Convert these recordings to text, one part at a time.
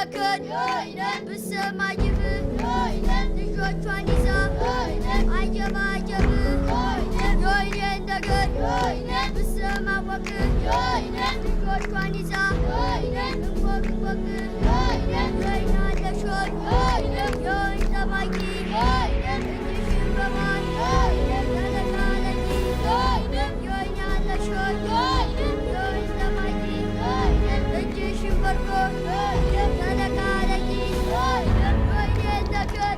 እንደከን ብሰማይህ ልጆቿን ይዛ አጀባ አጀብ የወይኔ እንደገን ብሰማወቅ ልጆቿን ይዛ እንቆቅቆቅ የወይና ለሾን የወይን ጠባቂ እጅሽን በማን ተለቃለቂ የወይና ለሾን የወይን ጠባቂ እጅሽን በርጎ ተለቃለቂ ወይኔ እንደገን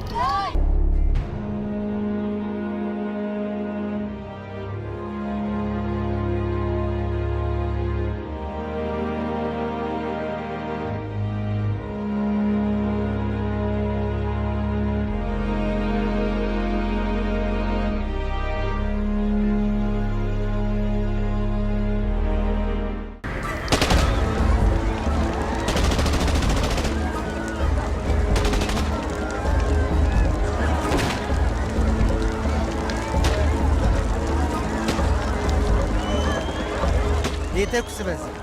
የተኩስ በዚህ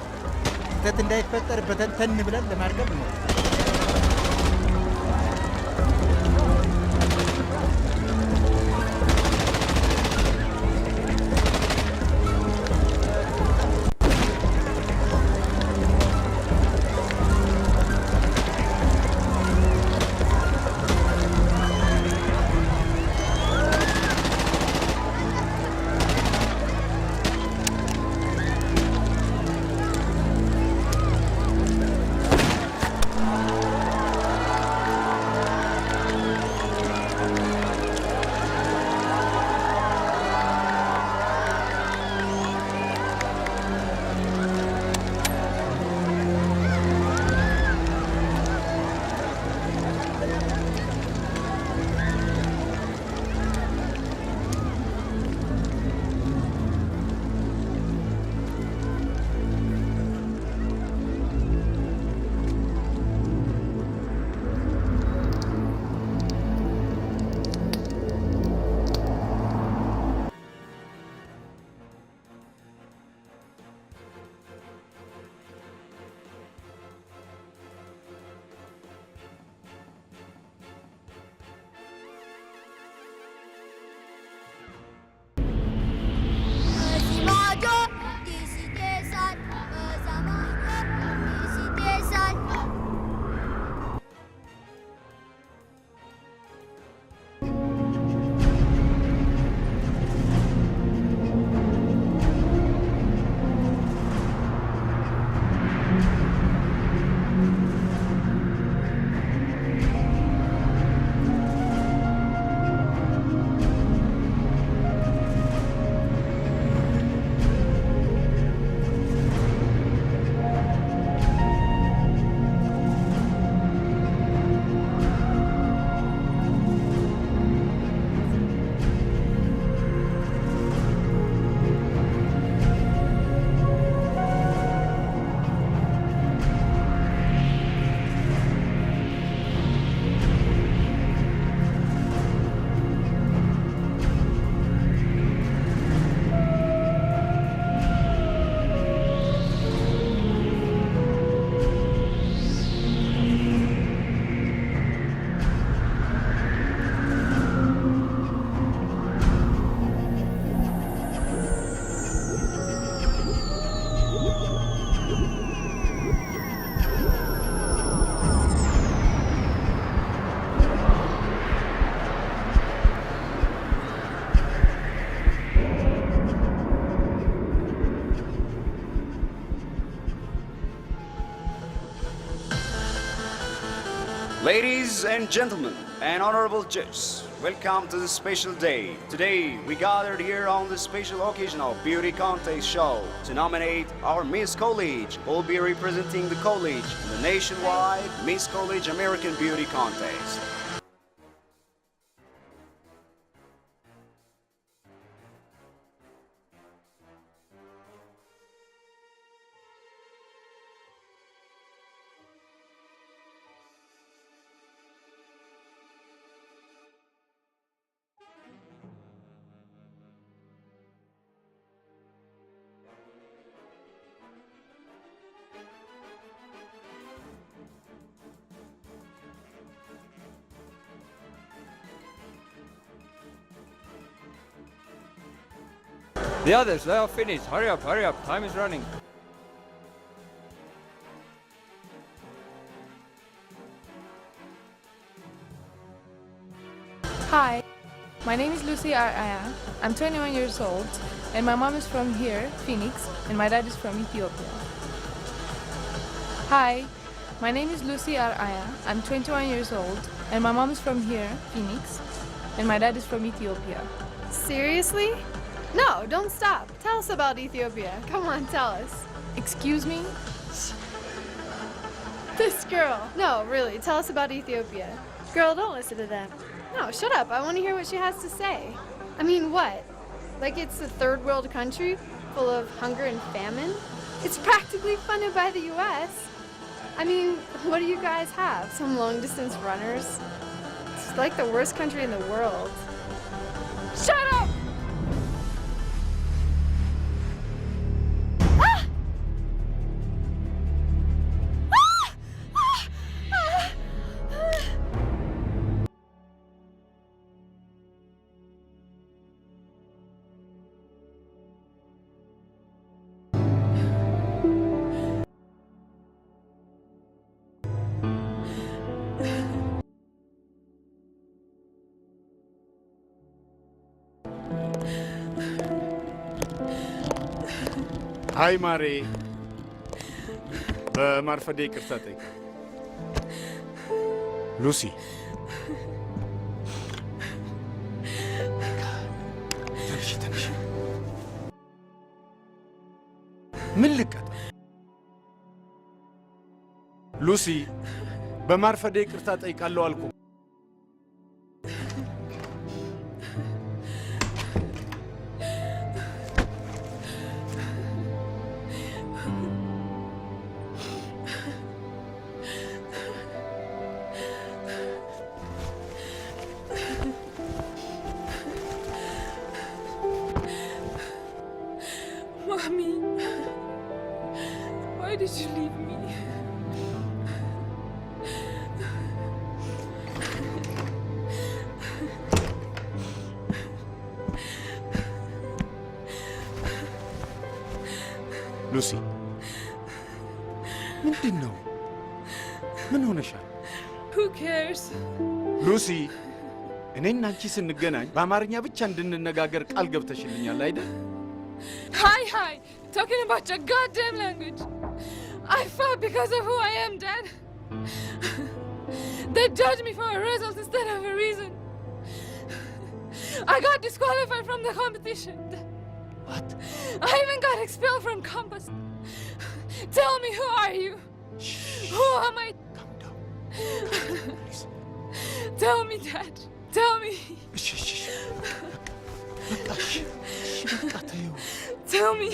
ስህተት እንዳይፈጠር በተንተን ብለን ለማድረግ ነው። Ladies and gentlemen, and honorable guests, welcome to this special day. Today, we gathered here on this special occasion of Beauty Contest Show to nominate our Miss College, who will be representing the college in the nationwide Miss College American Beauty Contest. The others, they are finished. Hurry up, hurry up. Time is running. Hi, my name is Lucy Araya. I'm 21 years old, and my mom is from here, Phoenix, and my dad is from Ethiopia. Hi, my name is Lucy Araya. I'm 21 years old, and my mom is from here, Phoenix, and my dad is from Ethiopia. Seriously? No, don't stop. Tell us about Ethiopia. Come on, tell us. Excuse me? This girl. No, really, tell us about Ethiopia. Girl, don't listen to them. No, shut up. I want to hear what she has to say. I mean, what? Like it's a third world country full of hunger and famine? It's practically funded by the U.S. I mean, what do you guys have? Some long distance runners? It's like the worst country in the world. Shut up! Ah! Ah! Ah! Ah! Ah! ሃይ ማሬ በማርፈዴ ይቅርታ ጠይቅ። ሉሲ ትንሽ ምን ልቀጥ? ሉሲ በማርፈዴ ይቅርታ ጠይቃለሁ አልኩ። Mommy, why did you leave me? ሉሲ ምንድን ነው? ምን ሆነሻል? Who cares? ሉሲ እኔና አንቺ ስንገናኝ በአማርኛ ብቻ እንድንነጋገር ቃል ገብተሽልኛል አይደል? Hi, talking about your goddamn language. I fought because of who I am, Dad. They judged me for a result instead of a reason. I got disqualified from the competition. What? I even got expelled from campus. Tell me, who are you? Shh. Who am I? Calm down. Please. Tell me, Dad. Tell me. Shh. በቃ እሺ፣ በቃ ተይው። Tell me.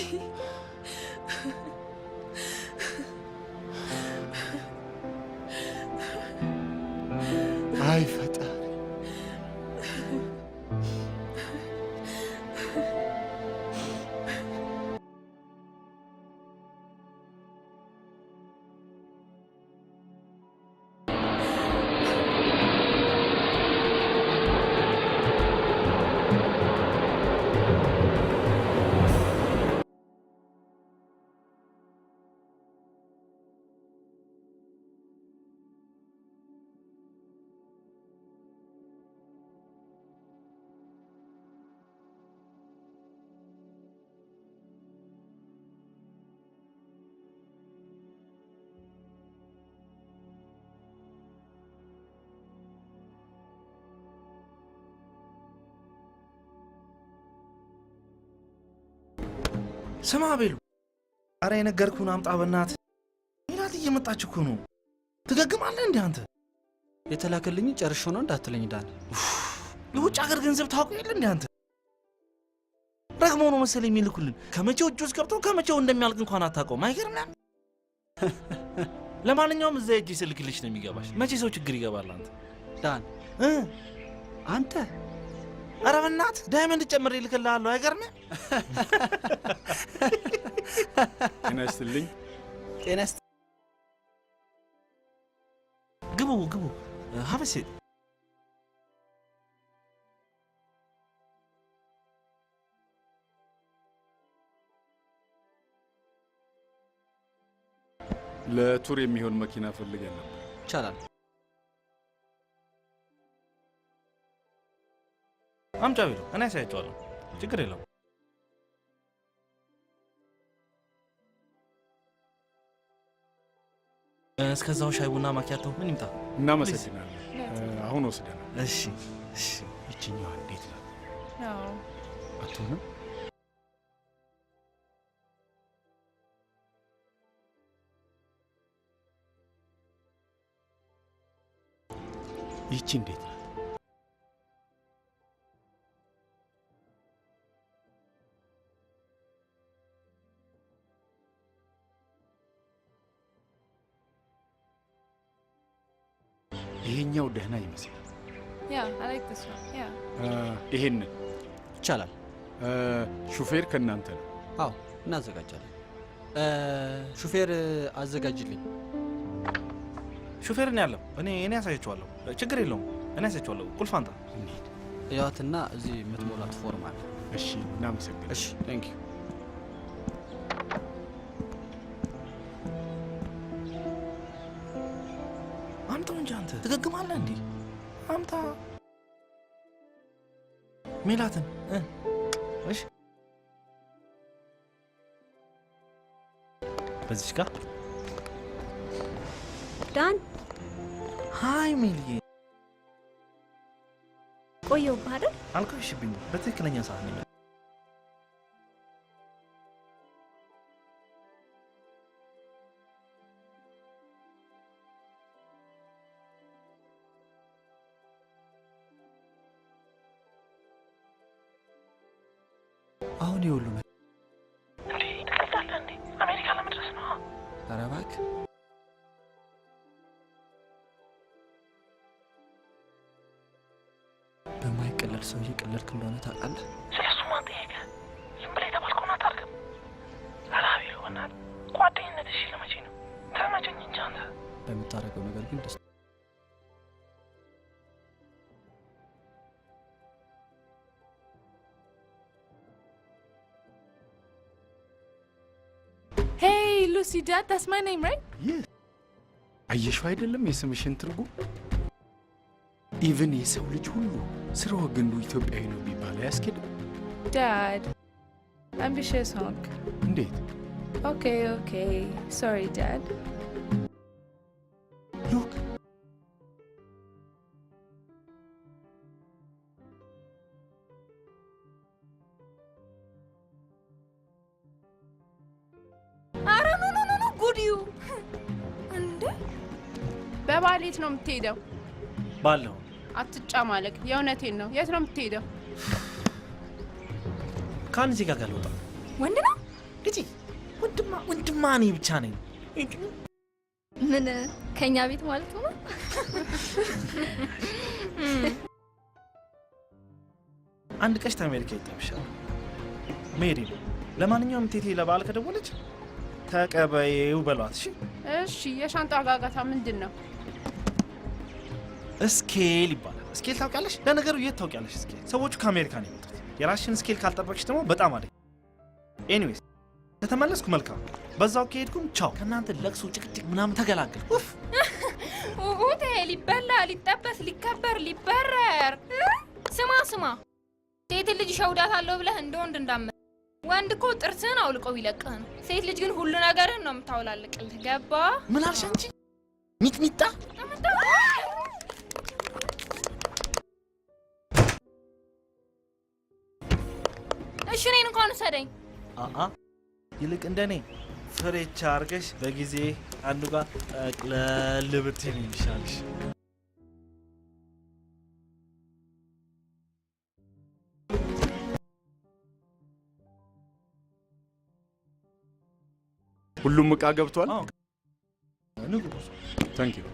አይ ፈጣሪ። ስማ ቤሉ፣ ኧረ የነገርኩህን አምጣ በእናትህ። ሜላት እየመጣች እኮ ነው። ትገግማለህ እንዴ አንተ? የተላከልኝ ጨርሾ ነው እንዳትለኝ ዳን። የውጭ ሀገር ገንዘብ ታውቁ የለ እንዴ አንተ? ረግመው ነው መሰለኝ የሚልኩልን። ከመቼው እጅ ውስጥ ገብተው ከመቼው እንደሚያልቅ እንኳን አታውቀውም። አይገርምም? ለማንኛውም እዛ እጅ ስልክልሽ ነው የሚገባሽ። መቼ ሰው ችግር ይገባል አንተ? ዳን አንተ ኧረ በእናትህ ዳይመንድ ጨምሬ እልክልሃለሁ። አይገርምም? ጤና ይስጥልኝ። ጤና ይስጥ። ግቡ ሀበሴ ለቱር የሚሆን መኪና ፈልገን ነበር። ይቻላል። አምጫ ቢሉ እኔ ያሳያቸዋለሁ። ችግር የለውም። እስከዛው ሻይ ቡና ማኪያቶ ምን ይምጣ? እናመሰግናለን። አሁን ወስደናል። እሺ እሺ። ይችኛዋ እንዴት ናት? No. አትሆንም? ይቺ እንዴት ናት? ይሄኛው ደህና ይመስላል። Yeah, I like this one. Yeah. ይሄንን ይቻላል። ሹፌር ከእናንተ ነው? አዎ እናዘጋጃለን። ሹፌር አዘጋጅልኝ። ሹፌር ነው ያለው። እኔ ያሳያቸዋለሁ። ችግር የለውም። እኔ ያሳያቸዋለሁ። ቁልፍ አንጣ። እንሂድ። እያትና እዚህ የምትሞላት ፎርም አለ። እሺ፣ እናመሰግናለን። እሺ፣ ቴንክ ዩ። አምጣው እንጂ አንተ ትገግማለህ እንዴ? አምጣ ሜላትን። እሺ በዚች ጋር ዳን ሃይ ሜልዬ፣ ቆየው አይደል? አልቆይሽብኝ። በትክክለኛ ሰዓት ነው። አሁን ይኸውልህ እንዴ ትቀልዳለህ እንዴ? አሜሪካ ለመድረስ ነው። ኧረ እባክህ በማይቀለድ ሰው እየቀለድክ እንደሆነ ታውቃለህ። ስለሱ ማን ጠየቀህ? ዝም ብለህ የተባልከውን አታርግም። አላቢሉ በናት ጓደኝነት እሺ ለመቼ ነው? ተመቸኝ እንጂ አንተ በምታደርገው ነገር ግን ደስ Hey, Lucy, Dad, that's my name, right? Yes. አየሽው አይደለም የስምሽን ትርጉም? ኢቭን የሰው ልጅ ሁሉ ስርወ ግንዱ ኢትዮጵያዊ ነው ቢባል አያስኬድም? Dad, ambitious honk. እንዴት? Okay. Sorry, Dad. ሉክ ኧረ ኖ ጉዲዩ እንዴ! በባሌት ነው የምትሄደው? ባለው አትጫማለቅ። የእውነቴን ነው። የት ነው የምትሄደው? ካን እዚህ ጋር ልወጣ። ወንድ ነው ልጅ ወንድማ እኔ ብቻ ነኝ። ምን ከኛ ቤት ማለት ነው? አንድ ቀሽት አሜሪካ ይጠብሻል። ሜሪ ነው። ለማንኛውም ቴቴ ለበዓል ከደወለች ተቀበይው በሏት። እሺ። የሻንጣ ጋጋታ ምንድን ነው? ስኬል ይባላል። ስኬል ታውቂያለሽ? ለነገሩ የት ታውቂያለሽ? ስኬል ሰዎቹ ከአሜሪካ ነው የመጡት። የራስሽን ስኬል ካልጠበቅሽ ደግሞ በጣም አደግ። ኤኒዌይስ ከተመለስኩ መልካም፣ በዛው ከሄድኩም ቻው። ከእናንተ ለቅሶ፣ ጭቅጭቅ ምናምን ተገላገል። ኡቴ ሊበላ ሊጠበስ ሊከበር ሊበረር። ስማ ሴት ልጅ ሸውዳታለሁ ብለህ እንደ ወንድ እንዳመ ወንድ እኮ ጥርስህን አውልቆ ቢለቅህ ነው። ሴት ልጅ ግን ሁሉ ነገርን ነው የምታውላልቅልህ። ገባ? ምን አልሽ አንቺ? ሚጥሚጣ እሺ እኔን እንኳን ውሰደኝ። ይልቅ እንደኔ ፍሬቻ አርገሽ በጊዜ አንዱ ጋር ጠቅለል ብትይ ነው የሚሻልሽ። ሁሉም ዕቃ ገብቷል? ንጉ ታንክ ዩ።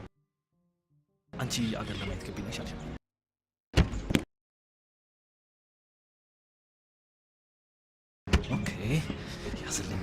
አንቺ አገር ለማየት ግቢ ነው ይሻልሽ። ኦኬ ያስልኝ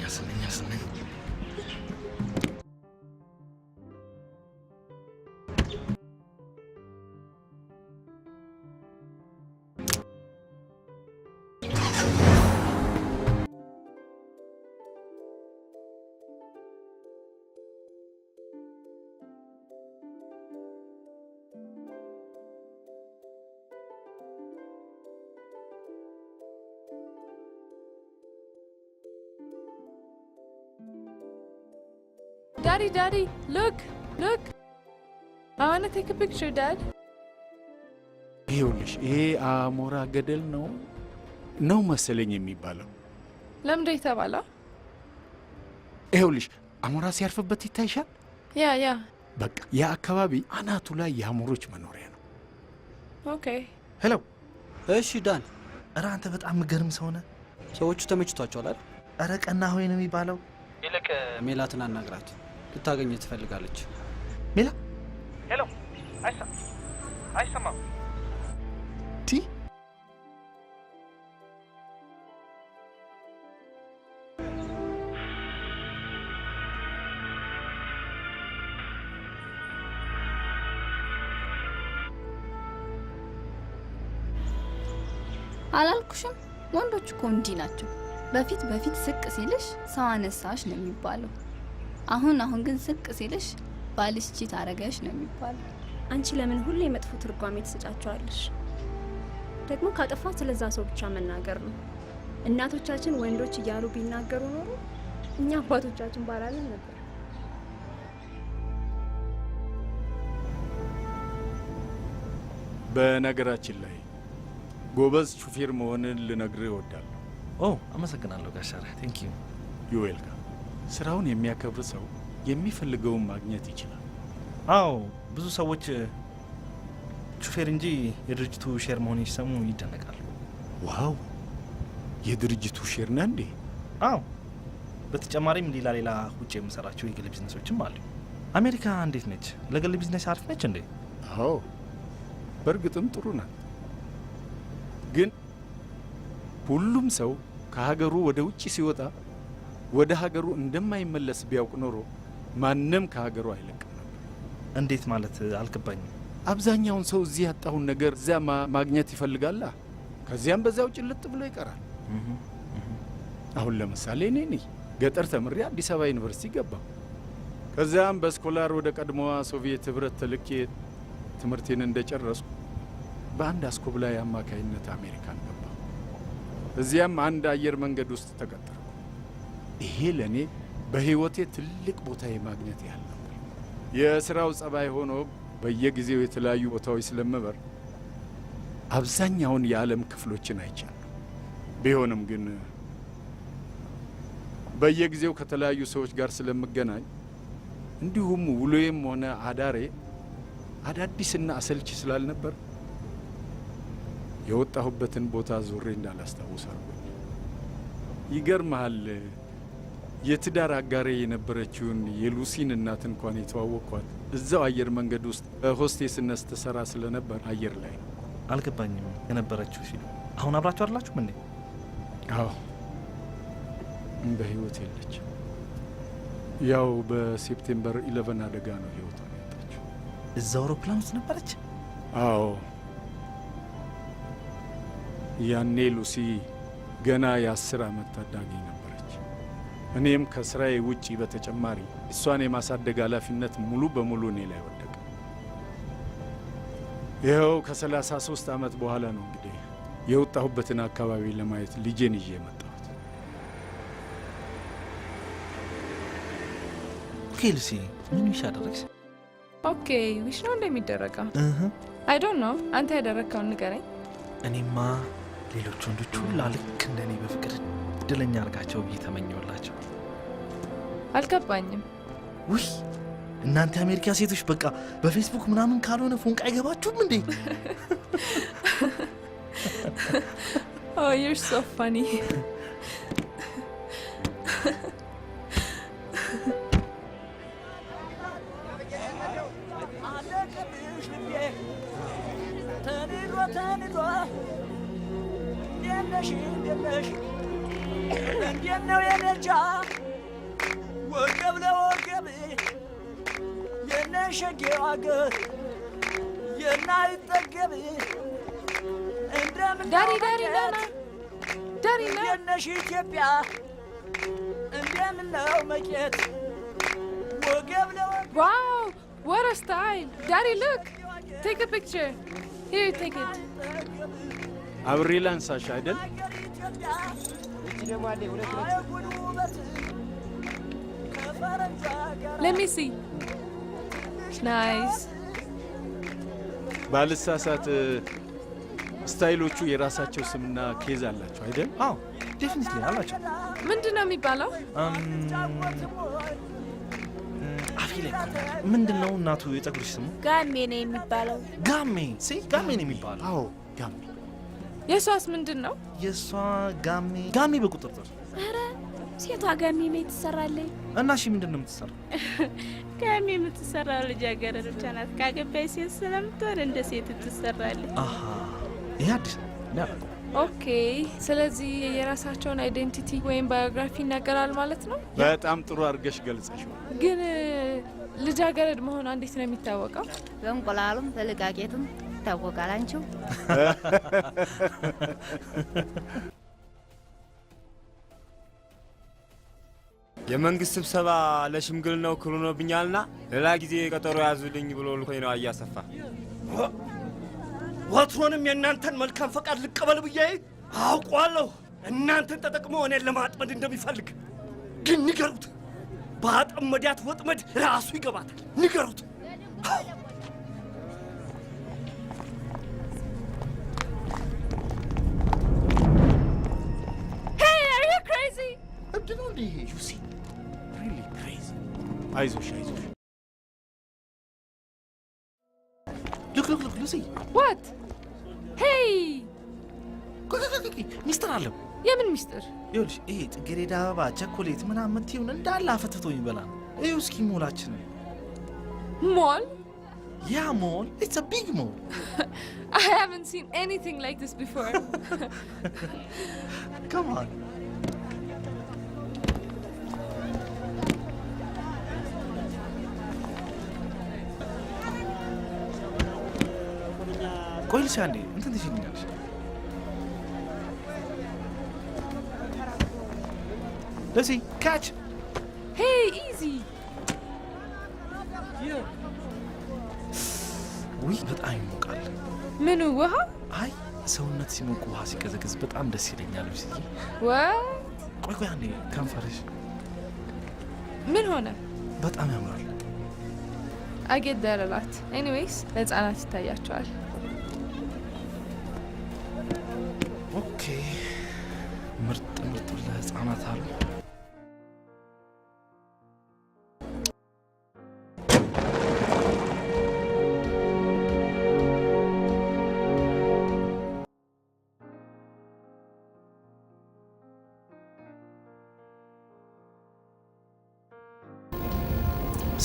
Daddy, look. I want to take a picture, Dad. ይኸውልሽ ይሄ አሞራ ገደል ነው መሰለኝ የሚባለው። ለምንድን የተባለው? ይኸውልሽ አሞራ ሲያርፍበት ይታይሻል? ያ በቃ ያ አካባቢ አናቱ ላይ የአሞሮች መኖሪያ ነው። ኦኬ። ሄሎ። እሺ ዳን፣ ኧረ አንተ በጣም ምገርም ሰው ነህ። ሰዎቹ ተመችቷቸዋል አይደል? ኧረ ቀና ሆይ ነው የሚባለው። ይልቅ ሜላትን አናግራት፣ ልታገኝ ትፈልጋለች። ሜላ? ሄሎ። አይሰማም። ቲ አላልኩሽም? ወንዶች እኮ እንዲህ ናቸው። በፊት ስቅ ሲልሽ ሰው አነሳሽ ነው የሚባለው። አሁን ግን ስቅ ሲልሽ ባልሽ ቺት አረገሽ ነው የሚባለው። አንቺ ለምን ሁሌ መጥፎ ትርጓሜ ትሰጫቸዋለሽ? ደግሞ ካጠፋ ስለዛ ሰው ብቻ መናገር ነው። እናቶቻችን ወንዶች እያሉ ቢናገሩ ኖሮ እኛ አባቶቻችን ባላለን ነበር። በነገራችን ላይ ጎበዝ ሹፌር መሆንን ልነግርህ እወዳለሁ። አመሰግናለሁ ጋሻረ። ቴንክ ዩ። ዩ ዌልካም። ስራውን የሚያከብር ሰው የሚፈልገውን ማግኘት ይችላል። አዎ ብዙ ሰዎች ሹፌር እንጂ የድርጅቱ ሼር መሆን ሲሰሙ ይደነቃሉ። ዋው የድርጅቱ ሼር ነህ እንዴ? አዎ በተጨማሪም ሌላ ውጭ የምሰራቸው የግል ቢዝነሶችም አሉ። አሜሪካ እንዴት ነች? ለግል ቢዝነስ አሪፍ ነች እንዴ? አዎ በእርግጥም ጥሩ ናት። ግን ሁሉም ሰው ከሀገሩ ወደ ውጭ ሲወጣ ወደ ሀገሩ እንደማይመለስ ቢያውቅ ኖሮ ማንም ከሀገሩ አይለቅም ነበር። እንዴት ማለት አልገባኝም። አብዛኛውን ሰው እዚህ ያጣውን ነገር እዚያ ማግኘት ይፈልጋላ። ከዚያም በዛው ጭልጥ ብሎ ይቀራል። አሁን ለምሳሌ እኔ ነኝ ገጠር ተምሬ አዲስ አበባ ዩኒቨርሲቲ ገባሁ። ከዚያም በስኮላር ወደ ቀድሞዋ ሶቪየት ህብረት ተልኬ ትምህርቴን እንደጨረስኩ በአንድ አስኮብላይ አማካይነት አሜሪካን ገባሁ። እዚያም አንድ አየር መንገድ ውስጥ ተቀጠርኩ። ይሄ ለእኔ በህይወቴ ትልቅ ቦታ የማግኘት ያህል ነበር። የስራው ጸባይ ሆኖ በየጊዜው የተለያዩ ቦታዎች ስለምበር አብዛኛውን የዓለም ክፍሎችን አይቻለሁ። ቢሆንም ግን በየጊዜው ከተለያዩ ሰዎች ጋር ስለምገናኝ እንዲሁም ውሎዬም ሆነ አዳሬ አዳዲስና አሰልቺ ስላልነበር የወጣሁበትን ቦታ ዞሬ እንዳላስታውስ አድርጎኝ። ይገርምሃል፣ የትዳር አጋሬ የነበረችውን የሉሲን እናት እንኳን የተዋወቅኳት እዛው አየር መንገድ ውስጥ በሆስቴስነት ትሰራ ስለነበር አየር ላይ ነው። አልገባኝም። የነበረችው ሲሉ አሁን አብራችሁ አይደላችሁም እንዴ? አዎ በህይወት የለች። ያው በሴፕቴምበር 11 አደጋ ነው ህይወቷን ያጣችው። እዛ አውሮፕላን ውስጥ ነበረች? አዎ ያኔ ሉሲ ገና የ10 ዓመት ታዳጊ ነበረች። እኔም ከስራዬ ውጪ በተጨማሪ እሷን የማሳደግ ኃላፊነት ሙሉ በሙሉ እኔ ላይ ወደቀ። ይኸው ከ33 ዓመት በኋላ ነው እንግዲህ የወጣሁበትን አካባቢ ለማየት ልጄን ይዤ የመጣሁት። ኦኬ ሉሲ፣ ምን ዊሽ አደረግሽ? ኦኬ ዊሽ ነው እንደሚደረገው? አይ ዶንት ኖ። አንተ ያደረግከውን ንገረኝ። እኔማ ሌሎች ወንዶች ሁላ ልክ እንደኔ በፍቅር እድለኛ አድርጋቸው ብዬ ተመኘውላቸው። አልገባኝም። ውይ እናንተ የአሜሪካ ሴቶች በቃ በፌስቡክ ምናምን ካልሆነ ፎንቃ አይገባችሁም እንዴ? Oh, you're so funny. እንዴት ነው የነጃ ወገብ ለወገብ የነሸጌው አገር የናይጠገብ እንደምን የነሽ ኢትዮጵያ እንደምን ነው መቄት ወገብ ለወገብ። Wow, what a style. Daddy, look. Take a picture. Here, take it. አብሬ ላንሳሽ አይደል? Let me see. Nice. ባልሳሳት ስታይሎቹ የራሳቸው ስምና ኬዝ አላቸው አይደል? አዎ ዴፊኒትሊ አላቸው። ምንድነው የሚባለው? አፊ ላይ ምንድነው እናቱ የጸጉርሽ ስሙ? ጋሜ ነው የሚባለው። ጋሜ ጋሜ ነው የሚባለው። አዎ ጋሜ። የሷስ ምንድነው? የሷ ጋሜ በቁጥጥር። ኧረ ሴቷ ጋሜ ምን ትሰራለች? እና እሺ ምንድነው የምትሰራው? ጋሜ የምትሰራው ልጃገረድ ብቻ ናት። ካገባች ሴት ስለምትሆን እንደ ሴት ትሰራለች። አሃ ይሄ አዲስ ነው። ኦኬ ስለዚህ የራሳቸውን አይዴንቲቲ ወይም ባዮግራፊ ይናገራል ማለት ነው። በጣም ጥሩ አድርገሽ ገልጸሽው። ግን ልጃገረድ መሆኗ እንዴት ነው የሚታወቀው? በእንቁላሉም በልቃቄቱም ይታወቃል። አንቺው የመንግስት ስብሰባ ለሽምግልናው ክሉ ሆኖብኛልና ሌላ ጊዜ ቀጠሮ ያዙልኝ ብሎ ልኮኝ ነው አያሰፋ። ወትሮንም የእናንተን መልካም ፈቃድ ልቀበል ብዬ አውቋለሁ። እናንተን ተጠቅሞ እኔን ለማጥመድ እንደሚፈልግ ግን ንገሩት። በአጠመዳት ወጥመድ ራሱ ይገባታል። ንገሩት። Hey, are you crazy? እብድ ነው እንዴ? ዩሲ really crazy. አይዞሽ አይዞሽ። look Lucy. What? Hey! ሚስጥር አለው። የምን ሚስጥር? ይኸውልሽ ይሄ ጽጌረዳ አበባ ቸኮሌት ምናምን የምትይውን እንዳለ አፈትቶ ይበላል። ይኸው እስኪ ሞላችንን። ሞል? ያ ሞል it's a big mall. I haven't seen anything like this before. Come on. ቆይ ልሽ አንዴ እንትን ትሽኛለሽ። Lucy, catch! Hey, easy! ውይ በጣም ይሞቃል። ምኑ ውሃ? አይ ሰውነት ሲሞቅ ውሃ ሲቀዘቅዝ በጣም ደስ ይለኛል። ሉሲዬ What? ቆይ አንዴ ከንፈርሽ ምን ሆነ? በጣም ያምራል። I get that a lot. Anyways, ለህፃናት ይታያቸዋል። ኦኬ ምርጥ ለህፃናት አሉ።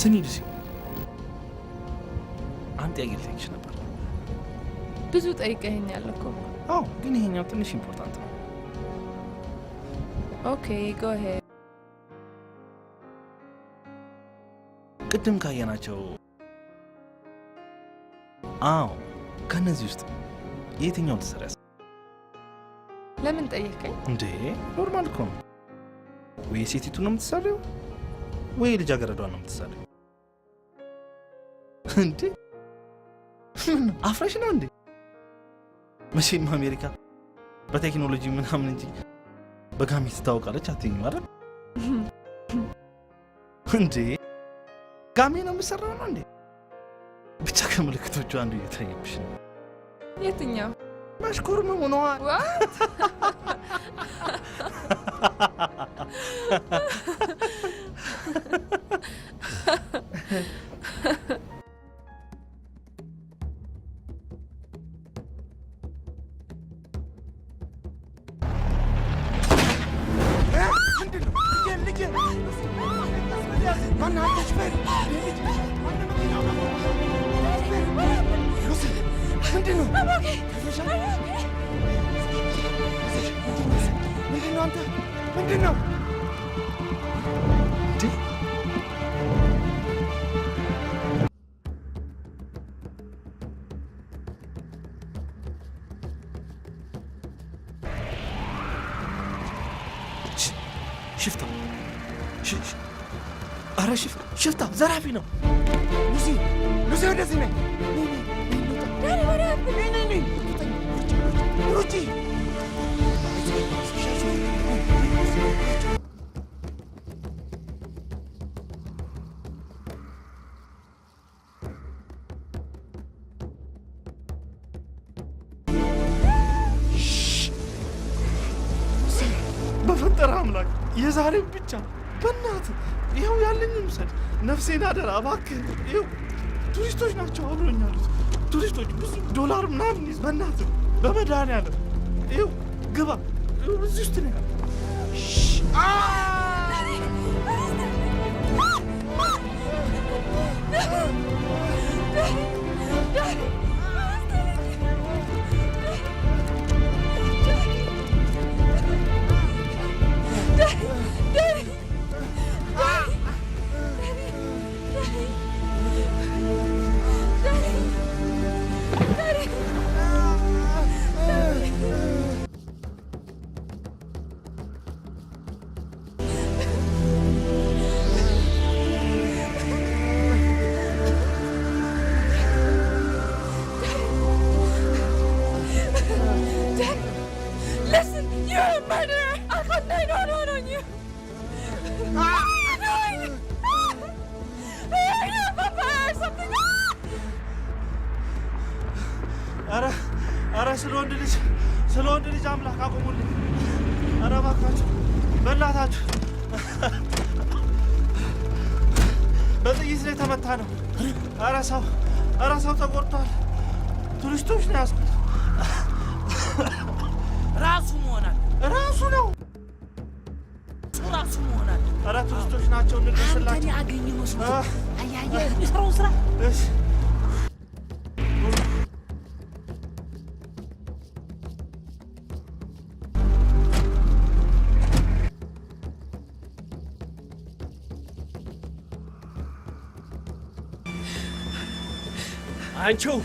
ስሚ ሉሲ፣ አንድ ጥያቄ ልጠይቅሽ ነበር። ብዙ ጠይቀኸኛል እኮ። አዎ፣ ግን ይሄኛው ትንሽ ኢምፖርታንት ነው። ኦኬ ጎ ሄድ። ቅድም ካየናቸው አዎ፣ ከነዚህ ውስጥ የትኛው ትሰሪያለሽ? ለምን ጠየቀኝ? እንዴ ኖርማል እኮ ነው። ወይ ሴቲቱ ነው የምትሰሪው ወይ ልጃገረዷን ነው የምትሰሪው። እንዴ አፍረሽ ነው እንዴ? መቼም አሜሪካ በቴክኖሎጂ ምናምን እንጂ በጋሚ ትታወቃለች አትይኝም አይደል? እንዴ ጋሚ ነው የምትሰራው ነው እንዴ? ብቻ ከምልክቶቹ አንዱ እየታየብሽ ነው። የትኛው? ማሽኮርመሙ ነዋ። ምንድነው? ሽፍታ አረ ሽፍታ ዘራፊ ነው። ሉሲ ወደዚህ ነኝ። ሩጪ የዛሬም ብቻ በእናት ይኸው ያለኝን ውሰድ። ነፍሴን አደራ እባክህ። ይኸው ቱሪስቶች ናቸው አብሮኝ ያሉት ቱሪስቶች፣ ብዙ ዶላር ምናምን በእናት በመድኃኒዓለም ይኸው ግባ። እዚህ ውስጥ ነው ያለው። ኧረ ስለ ወንድ ልጅ አምላክ አቁሙልኝ። ኧረ እባካችሁ በእናታችሁ። በጥይት ላይ ተመታ ነው። ኧረ ሰው ተጎድቷል። ቱሪስቶች ነው ያዝኩት። ራሱ መሆናል ራሱ ነው ራሱ መሆናል። ኧረ ቱሪስቶች ናቸው እንድረስላቸው። ያገኘ መስሎ አያየ የሰራው ስራ እሺ አንቺው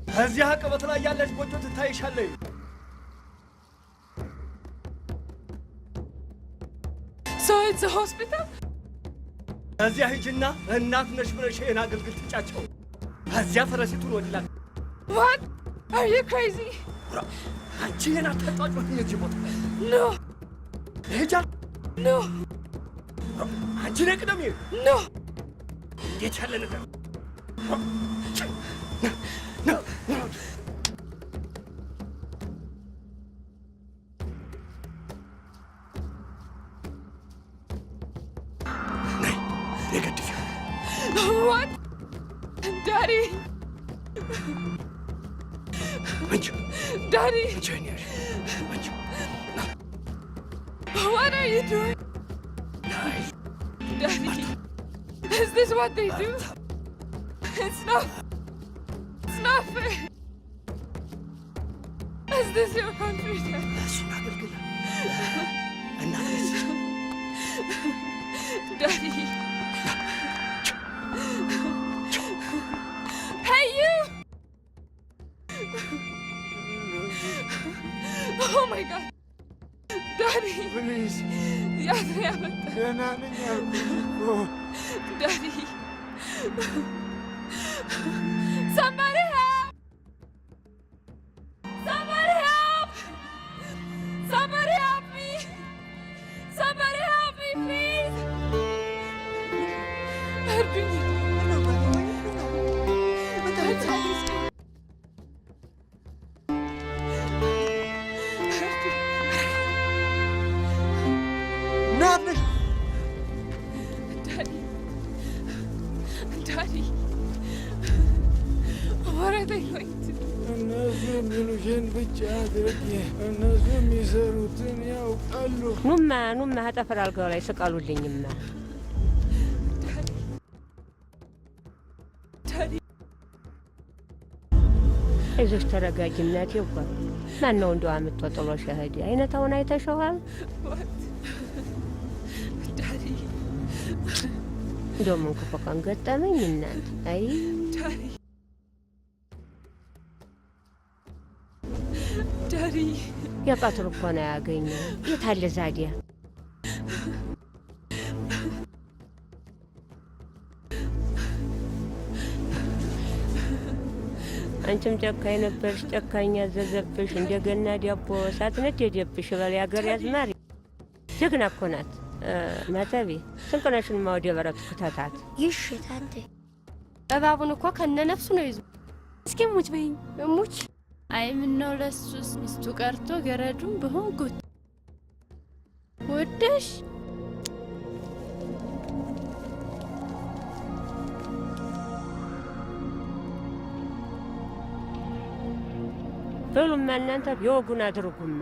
ከዚህ አቀበት ላይ ያለች ጎጆ ትታይሻለች። So it's a hospital? ከዚያ ሂጂና እናት ነሽ ብለሽ ይሄን አገልግል ትጫቸው። ከዚያ ፈረሲቱን ወዲላት። What? Are you crazy? አንቺ ይሄን አታጣጭ ወደዚህ ቦታ No. ሄጃ No. አንቺ ነህ ቅደም። No. እንዴት ያለ ነገር What? Daddy! Daddy! What are you doing? Daddy! Is this what they do? It's not fair. Is this your country? Daddy! Hey, you! Oh my God! Daddy! Please! Daddy! Somebody help! Somebody help! Somebody help me! Somebody help me, please! Daddy, what are they going to do? እነሱ የሚሉሽን ብቻ አድርጊ። እነሱ የሚሰሩትን ያውቃሉ። ኑማ ጠፈር አልጋው ላይ ስቀሉልኝማ። አይዞሽ ተረጋጊ እናቴ። እኮ ማነው እንደው አምጥቶ ጥሎሽ ሄደ? አይነታውን አይተሽዋል? እንደው ምን ክፉ ቀን ገጠመኝ እናት። አይ ዳዲ የቀትር እኮ ነው ያገኘው። የት አለ ዛዲያ? አንቺም ጨካኝ ነበርሽ፣ ጨካኝ ያዘዘብሽ። እንደገና ዳቦ ሳትነድ የደብሽ በል ያገር ያዝማሪ። ጀግና እኮ ናት መተቤ። ስንቅነሽንማ ወደ በረቱ ክተታት። ይሽታንቴ እባቡን እኮ ከነ ነፍሱ ነው ይዞ። እስኪ ሙች በይኝ ሙች። አይ ምነው ለሱስ ሚስቱ ቀርቶ ገረዱን ብሆን ጉድ። ውድ ወደሽ በሉማ እናንተ የወጉን አድርጉማ።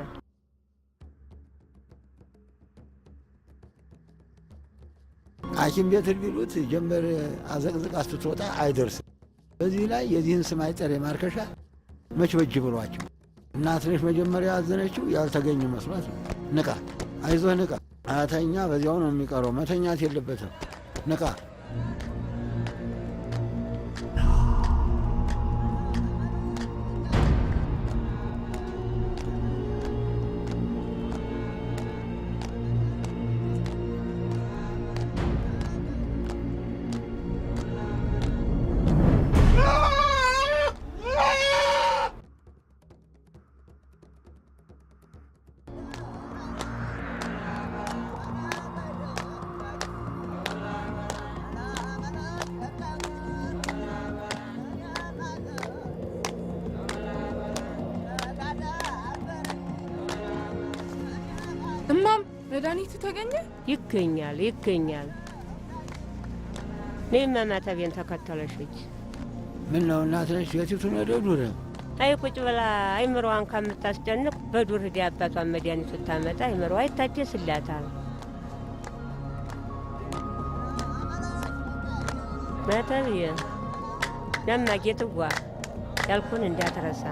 ሐኪም ቤት ቢሉት ጀመር አዘቅዝቃ ስትወጣ አይደርስም። በዚህ ላይ የዚህን ስም አይጠሬ ማርከሻ መች በጅ ብሏቸው እናት ነሽ መጀመሪያ ያዘነችው ያልተገኙ መስሏት ነው። ንቃ፣ አይዞህ ንቃ። አያተኛ በዚያው ነው የሚቀረው። መተኛት የለበትም። ንቃ። እማም መድኃኒቱ ተገኘ? ይገኛል። እኔማ ማተቤን ተከተለሽች። ምን ነው እናት ነሽ የቲቱን ወደ ዱር? አይ ቁጭ ብላ አይምሮዋን ከምታስጨንቅ በዱር ሂዳ አባቷን መድኃኒት ስታመጣ አይምሮዋ ይታደስላታል። ማተቤ ለማ ጌትዋ ያልኩን እንዳትረሳ።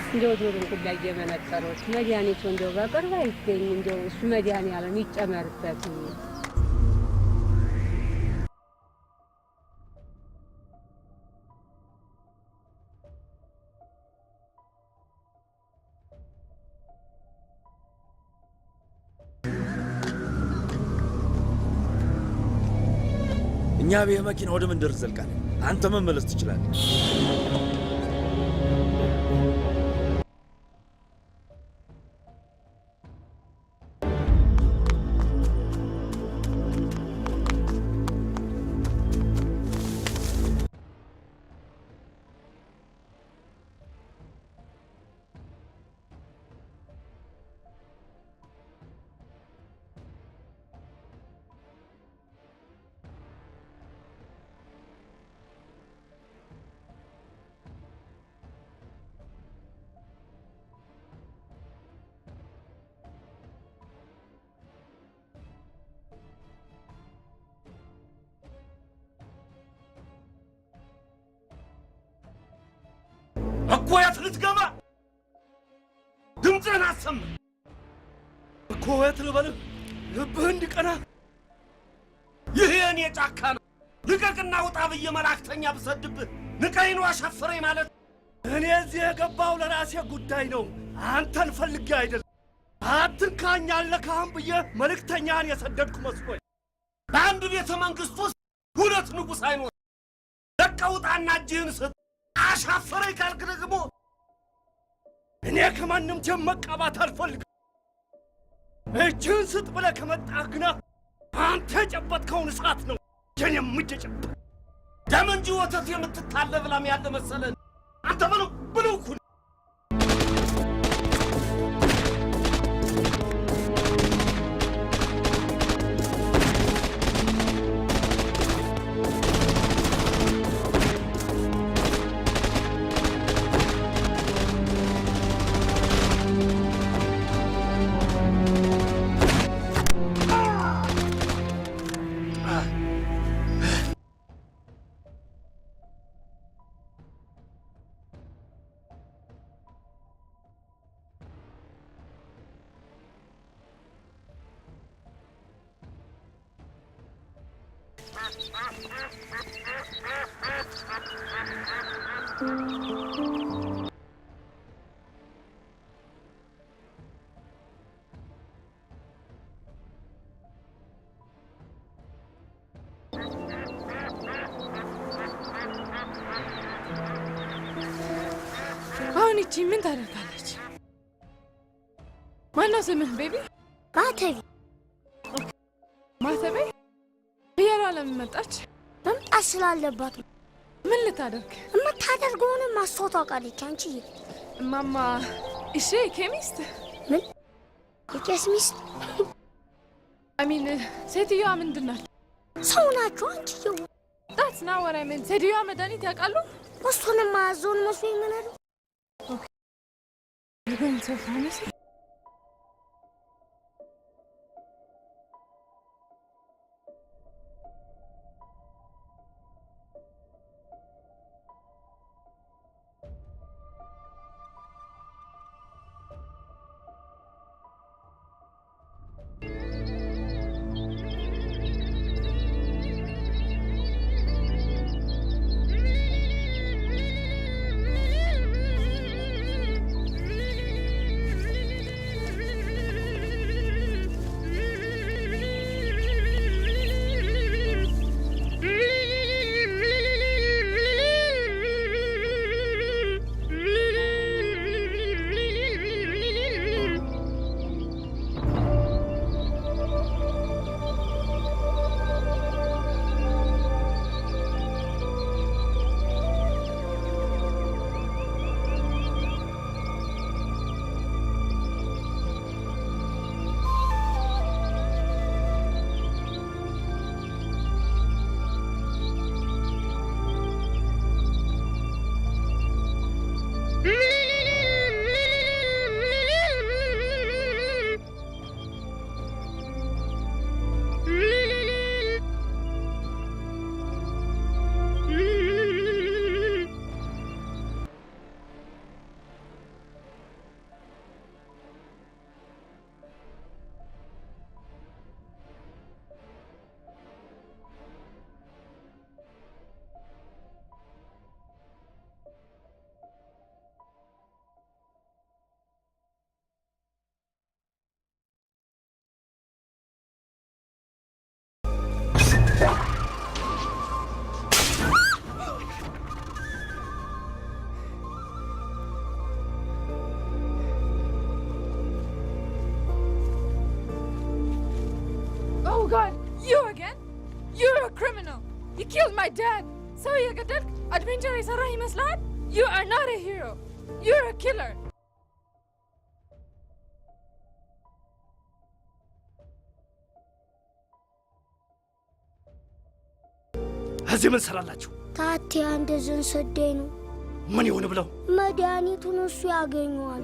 እንደው ዶሮን ኩላ እየመነጠሩት መድኃኒቱ እንደው በቅርብ አይገኝ። እንደው እሱ መድኃኒዓለም ይጨመርበት። እኛ በመኪና ወደ መንደር ዘልቃለን። አንተ መመለስ ትችላለህ። እኮ የት ልትገባ? ድምፅህን አሰማ እኮ የት ልበልህ? ልብህ እንዲቀና። ይህ የእኔ ጫካ ነው። ልቀቅና ውጣ ብዬ መላእክተኛ ብሰድብህ ንቀይኑ አሸፍረኝ ማለት። እኔ እዚህ የገባው ለራሴ ጉዳይ ነው፣ አንተን ፈልጌ አይደለም። አትንካኝ አልነካህም ብዬ መልእክተኛን የሰደድኩ መስሎኝ። በአንድ ቤተ መንግሥት ውስጥ ሁለት ንጉሥ አይኖር። ለቀህ ውጣና እጅህን ስጥ። አሻፈረኝ ካልክ ደግሞ እኔ ከማንም ጀም መቃባት አልፈልግም። እጅህን ስጥ ብለህ ከመጣህ ግና አንተ የጨበጥከውን እሳት ነው የኔም እጅ የጨበጥ። ደም እንጂ ወተት የምትታለብ ላም ያለ መሰለን አንተ ብለው እኮ አሁን እቺ ምን ታደርጋለች? ማነው ስምህ ቤቢ? ማተቤ። ማተቤ? ለምን መጣች? መምጣት ስላለባት ነው። ምን ልታደርግ? የምታደርገውንም ማስታወት አውቃለች። አንቺዬ እማማ እሺ ኬሚስት ምን የቄስ ሚስት አሚን ሴትዮዋ ምንድን ናት? ሰው ናቸው አንቺዬው። That's not what I meant. ሴትዮዋ መድኃኒት ያውቃሉ? እሱንም ማያዘውን መስሎኝ ምን አሉ? You're going to a pharmacy? Oh God, you again? You're a criminal. You killed my dad. So you got that adventure is a You are not a hero. You're a killer. እዚህ ምን ሰራላችሁ? ታቴ አንደዝን ሰደኝ ነው። ምን ይሆን ብለው መድኃኒቱን እሱ ያገኘዋል።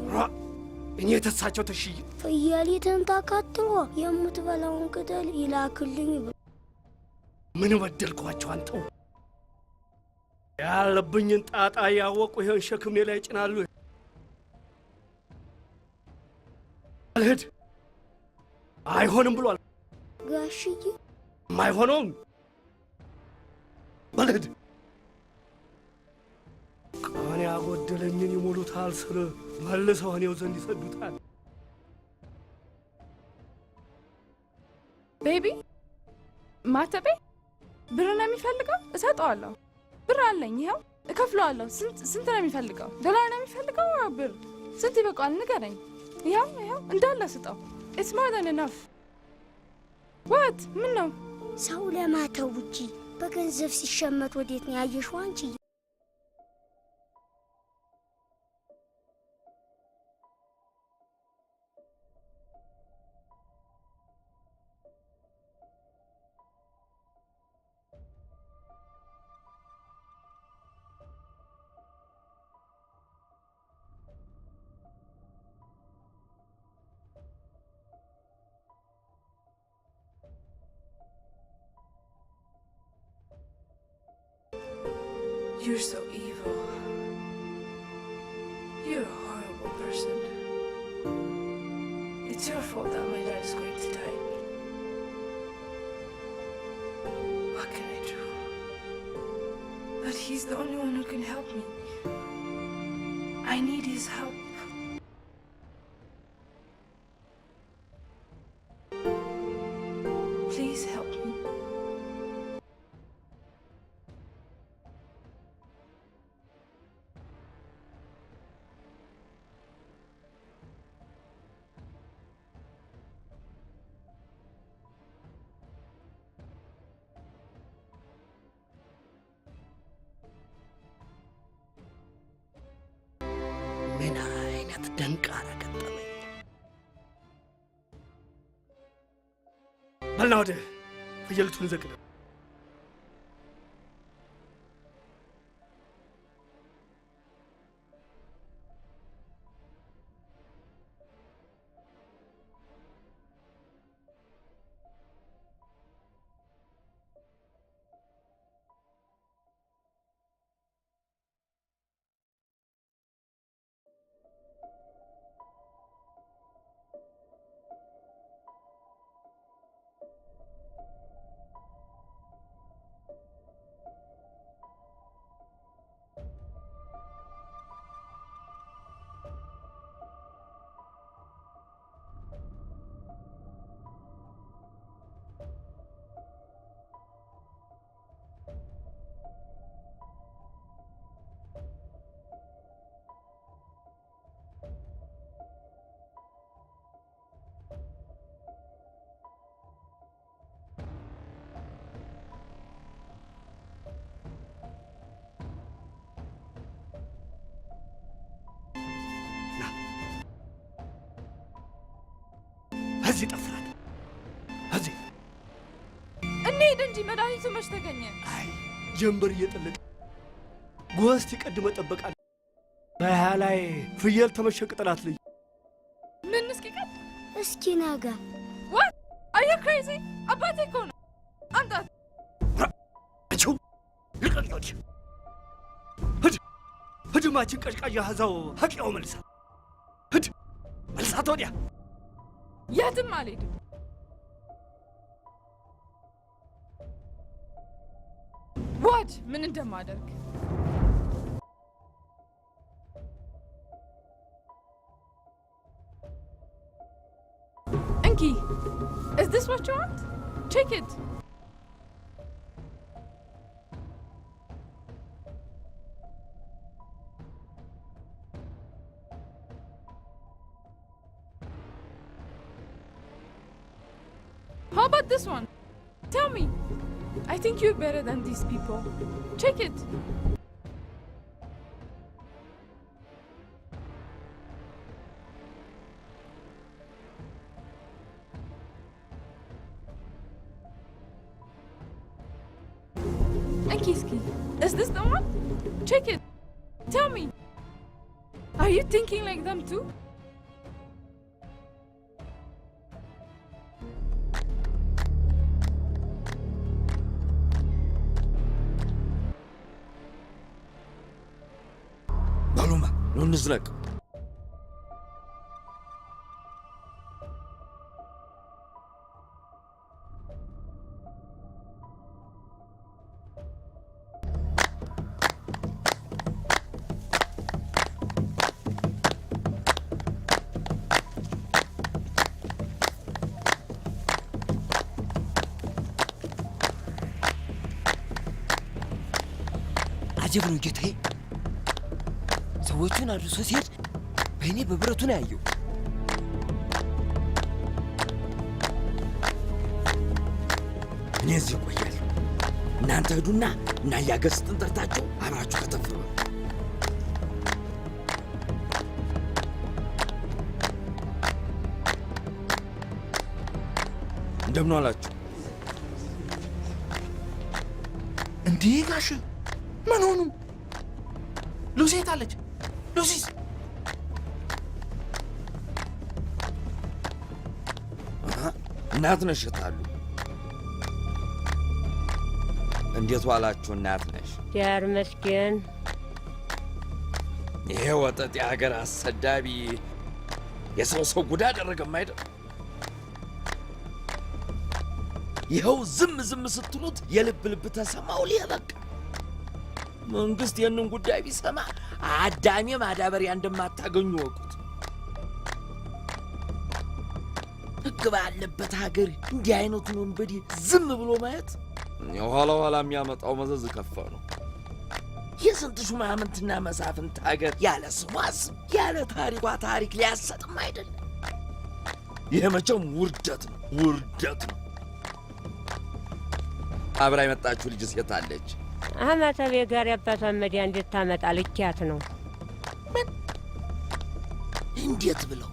እኔ የተሳቸው ተሽይ ፍየሊትን ተከትሎ የምትበላውን ቅጠል ይላክልኝ ብሎ ምን በደልኳቸው? አንተው ያለብኝን ጣጣ ያወቁ ይሄን ሸክም ላይ ጭናሉ። አልሄድ አይሆንም ብሏል ጋሽዬ። ማይሆነውም በልሄድ ቀን ያጎደለኝን ይሞሉታል ስል መልሰው እኔው ዘንድ ይሰዱታል። ቤቢ ማተቤ ብር ነው የሚፈልገው? እሰጠዋለሁ። ብር አለኝ፣ ይኸው እከፍለዋለሁ። ስንት ነው የሚፈልገው? ዶላር ነው የሚፈልገው? ብር ስንት ይበቃዋል? ንገረኝ። ይኸው እንዳለ ስጠው። ኢትስ ሞር ዛን ኢነፍ። ዋት ምን ነው? ሰው ለማተው ውጪ በገንዘብ ሲሸመት ወዴት ነው ያየሽው አንቺ? You're so evil. You're a horrible person. It's your fault that my dad is going to die. What can I do? But he's the only one who can help me. I need his help. Please help me. ምን አይነት ደንቃራ ገጠመኝ! በልና ወደ ፍየልቱን ዘግደ እዚህ ጠፍራት እዚህ እንሂድ እንጂ መድኃኒቱ መች ተገኘ? አይ ጀንበር እየጠለቀ ጎስት ይቀድመ ጠበቃል። በሃያ ላይ ፍየል ተመሸቅ ጥላት ልጅ ምን እስኪ ቀጥ እስኪ ናጋ what are you crazy? አባቴ እኮ ነው። አንታት እቹ ልቀልቶች ህድማችን ቀሽቃያ ሀዛው ሀቂያው መልሳ ህድ መልሳት ወዲያ የትም አልሄድም። ዋድ ምን እንደማደርግ እንኪ is this what you want? Take it. How about this one? Tell me. I think you're better than these people. Check it. Ankiski, is this the one? Check it. Tell me. Are you thinking like them too? نزلق عجب ነው ጌታዬ ሰዎቹን አድርሶ ሲሄድ በእኔ በብረቱ ነው ያየው እኔ እዚህ ቆያለሁ እናንተ ሄዱና እና ያገስጥን ጠርታችሁ አብራችሁ ከተፈሩ እንደምን ዋላችሁ እንዴ ጋሽ ምን ሆኑ ሉሲ ታለች ሉሲስ እናት ነሽ ታሉ እንዴት ዋላችሁ እናት ነሽ ያር መስኪን ይሄ ወጣት የሀገር አሰዳቢ የሰው ጉዳ አደረገም አይደል ይኸው ዝም ስትሉት የልብ ተሰማው ሊበቃ መንግስት የነን ጉዳይ ቢሰማ አዳሜ ማዳበሪያ እንደማታገኙ ወቁት ህግ ባለበት ሀገር እንዲህ አይነቱን ወንበዴ ዝም ብሎ ማየት የኋላ የሚያመጣው መዘዝ ከፋ ነው የስንት ሹማምንትና መሳፍንት ሀገር ያለ ስሟስ ያለ ታሪኳ ታሪክ ሊያሰጥም አይደል ይሄ መቼም ውርደት ነው አብራ የመጣችሁ ልጅ ሴት አለች አማተቤ ጋር ያባቷን መዲያ እንድታመጣ ልኪያት ነው እንዴት ብለው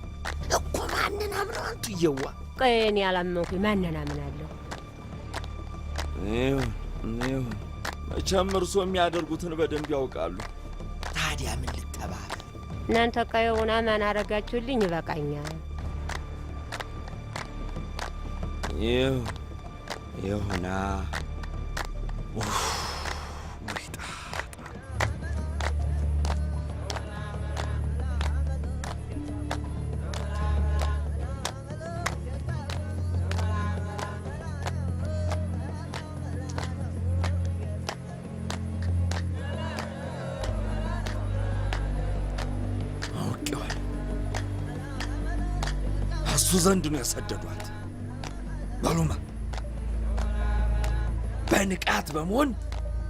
እኮ ማንን አምነው አንቱ እየዋ ቆይ እኔ አላመንኩኝ ማንን አምናለሁ? ይሁን መቼም እርሶ የሚያደርጉትን በደንብ ያውቃሉ። ታዲያ ምን ልተባበል? እናንተ ቀየውን አማን አረጋችሁልኝ ይበቃኛል። ይሁና እሱ ዘንድ ነው የሰደዷት። በሉማ በንቃት በመሆን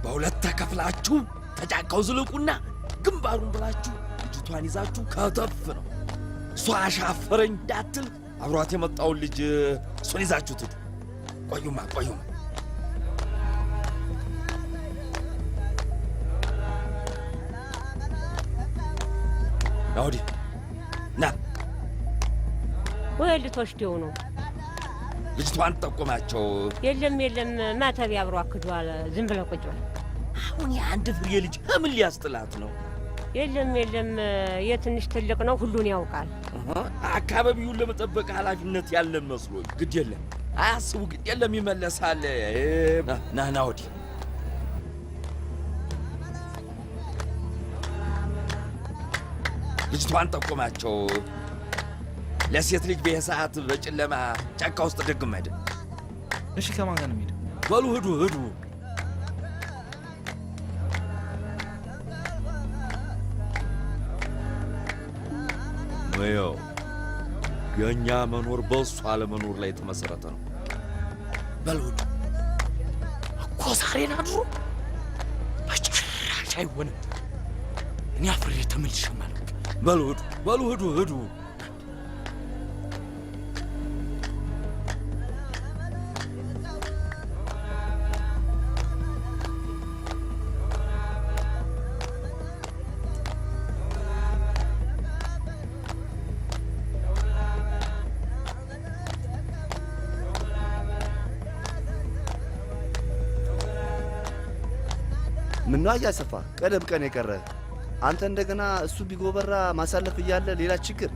በሁለት ተከፍላችሁ ተጫካው ዝልቁና ግንባሩን ብላችሁ ልጅቷን ይዛችሁ ከተፍ ነው። እሷ አሻፈረኝ እንዳትል አብሯት የመጣውን ልጅ እሱን ይዛችሁ ትዱ። ቆዩማ ናውዲ ና ወይ ልትወስደው ነው? ልጅቷን ጠቁማቸው። የለም ማተብ አብሮ አክዷል። ዝም ብለው ቁጭ በል። አሁን የአንድ ፍሬ ልጅ ምን ሊያስጥላት ነው? የለም የትንሽ ትልቅ ነው፣ ሁሉን ያውቃል። አካባቢውን ለመጠበቅ ኃላፊነት ያለን መስሎኝ። ግድ የለም አያስቡ፣ ግድ የለም ይመለሳል። ና ወዲህ ልጅቷን ጠቁማቸው። ለሴት ልጅ በሰዓት በጨለማ ጫካ ውስጥ ደግም አይደል? እሺ ከማን ጋር ነው የምሄደው? በሉ ሂዱ። ወዮ የኛ መኖር በእሱ አለመኖር ላይ የተመሰረተ ነው። በሉ ሂዱ እኮ ዛሬን አድሮ በጭራሽ አይሆንም። እኔ አፍሬ ተመልሼ ማለት በሉ ሂዱ። ምን ነው አያሰፋ ቀደም ቀን የቀረ አንተ እንደገና እሱ ቢጎበራ ማሳለፍ እያለ ሌላ ችግር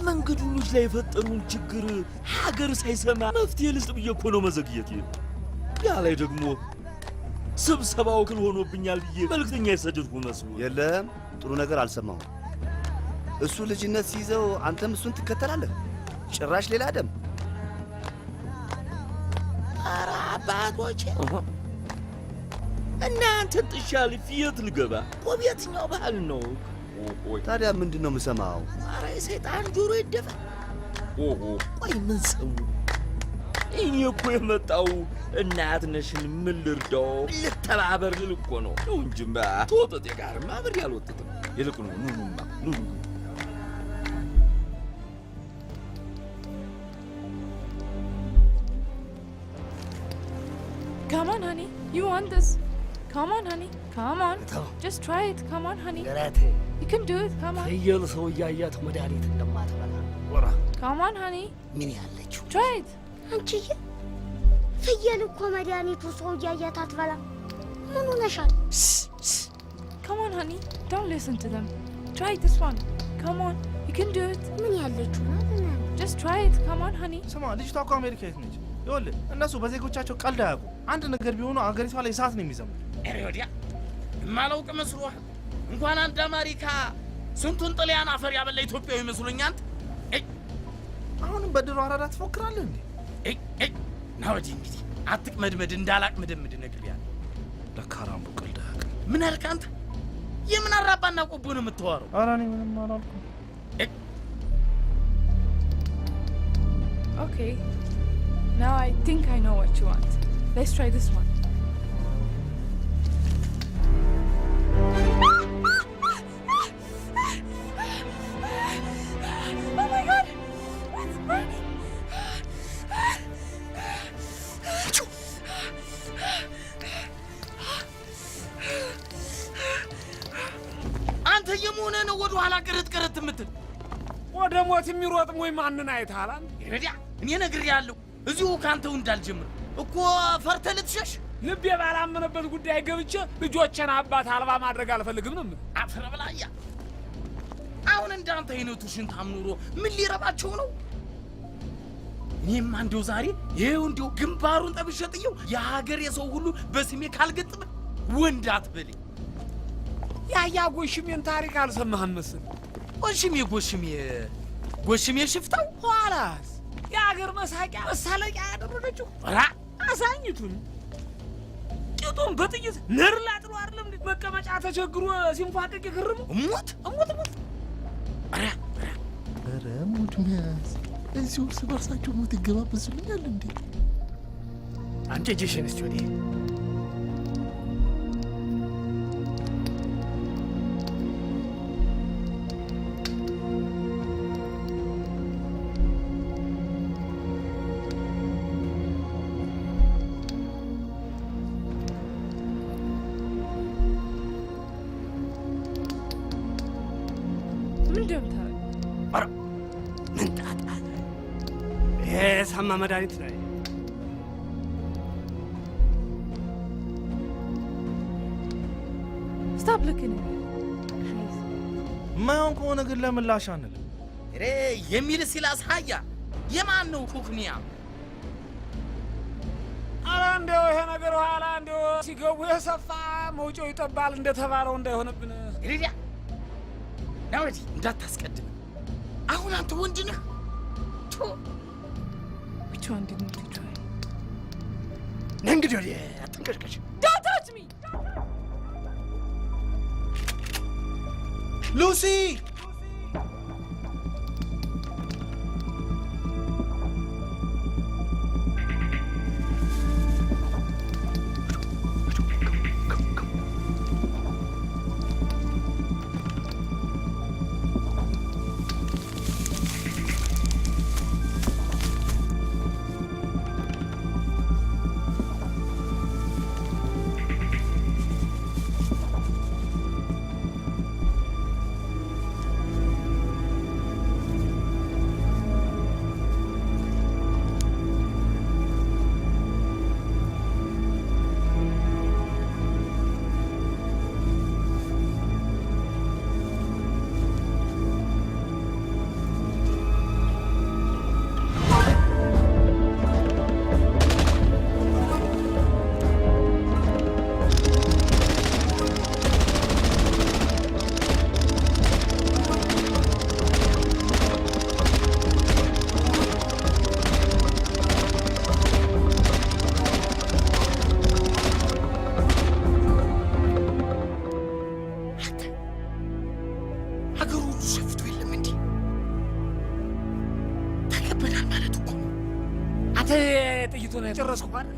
መንገዱኞች ላይ የፈጠሩን ችግር ሀገር ሳይሰማ መፍትሄ ልስጥ ብዬ እኮ ነው መዘግየት። ያ ላይ ደግሞ ስብሰባው ክል ሆኖብኛል ብዬ መልእክተኛ የሰደድኩ መስሎ። የለም ጥሩ ነገር አልሰማሁም። እሱ ልጅነት ሲይዘው አንተም እሱን ትከተላለህ። ጭራሽ ሌላ ደም። ኧረ አባቶቼ እናንተን ጥሻል ፊት ልገባ በየትኛው ባህል ነው? ታዲያ ምንድን ነው የምሰማው? ኧረ የሰይጣን ጆሮ ይደፋ። ቆይ ምን ሰሙ? እኔ እኮ የመጣው እናት ነሽን ምን ልርዳው ልተባበር ልል እኮ ነው እንጂማ ተወጠጤ ጋርማ አብሬ አልወጥትም። ይልቅ ነው ኑ Come on, honey. You want this. Come on, honey. Come on. Just try it. Come on, honey. You can do it. Come on. ፍየል ሰው እያያት መድኃኒት እንደማትበላ ወራ። Come on, honey. ምን ያለችው? Try it. አንቺዬ ፍየል እኮ መድኃኒቱ ሰው እያያት አትበላ። ምን ሆነሻል? Come on, honey. Don't listen to them. Try this one. Come on. You can do it. ምን ያለችው? Just try it. Come on, honey. ስማ ልጅቷ እኮ አሜሪካ የት ነች? ይኸውልህ እነሱ በዜጎቻቸው ቀልድ አያውቁ። አንድ ነገር ቢሆኑ አገሪቷ ላይ እሳት ነው የሚዘምሩ። ወዲያ የማላውቅ መስሎህ? እንኳን አንድ አሜሪካ ስንቱን ጥልያን አፈር ያበላ ኢትዮጵያዊ መስሎኝ አንተ። አሁንም በድሮ አራዳ ትፎክራለህ እንዴ? ና ወዲህ እንግዲህ አትቅመድመድ እንዳላቅምድምድ ነግሬሃለሁ። ለካ ራምቦ ቀልድ አያውቅም። ምን አልክ አንተ? የምን አራባና ቆቦ ነው የምታወራው? ኧረ እኔ ምንም አላልኩም። Okay. Now I think I know what you want. Let's try this one. Oh my God! It's burning! አንተ የመሆነ ነው ወደ ኋላ ቅርት የምትል ወደ ሞት የሚሮጥ ወይ ማንን አይታላ? ይረዳ እኔ ነግሬያለሁ። እዚሁ ካንተው እንዳልጀምር እኮ ፈርተህ ልትሸሽ። ልቤ ባላመነበት ጉዳይ ገብቼ ልጆቼን አባት አልባ ማድረግ አልፈልግም ነው። አፈረ ብላያ። አሁን እንዳንተ አይነቱ ሽንታም ኑሮ ምን ሊረባቸው ነው? እኔማ እንደው ዛሬ ይሄው እንደው ግንባሩን ጠብሼ ጥየው የሀገር የሰው ሁሉ በስሜ ካልገጥም ወንድ አትበለኝ። ያያ ጎሽሜን ታሪክ አልሰማህም መሰል? ጎሽሜ ሽፍታው ኋላስ የሀገር መሳቂያ መሳለቂያ ያደረገችው አዛኝቱን ቂጡን በጥይት ነር ላጥሎ አይደለም መቀመጫ ተቸግሮ ሲንፋቀቅ ይገርሙ እሞት ኧረ ሙድ መያዝ እዚሁ እርስ በርሳቸው ሞት ይገባበዙልኛል እንዴ? አንቺ እጅሽን እስቲ ወዲህ። የሳማ መድኃኒት ላይ ስታፕ ልክ ነህ። ማይሆን ከሆነ ግን ለምላሽ አንልም። የሚል ሲላስ ሀያ የማን ነው ኩክኒያ? ኧረ እንደው ይሄ ነገር ኋላ እንደው ሲገቡ የሰፋ መውጫው ይጠባል እንደተባለው እንዳይሆንብን። ሪዲያ ና ወዲህ እንዳታስቀድም። አሁን አንተ ወንድ ነህ። ብቻ እንድንት ይቻላል። እንግዲህ ወዲህ አትንቀሽቀሽ። Don't touch me! ሉሲ! ጥይቱን ጨረስኩ አይደል?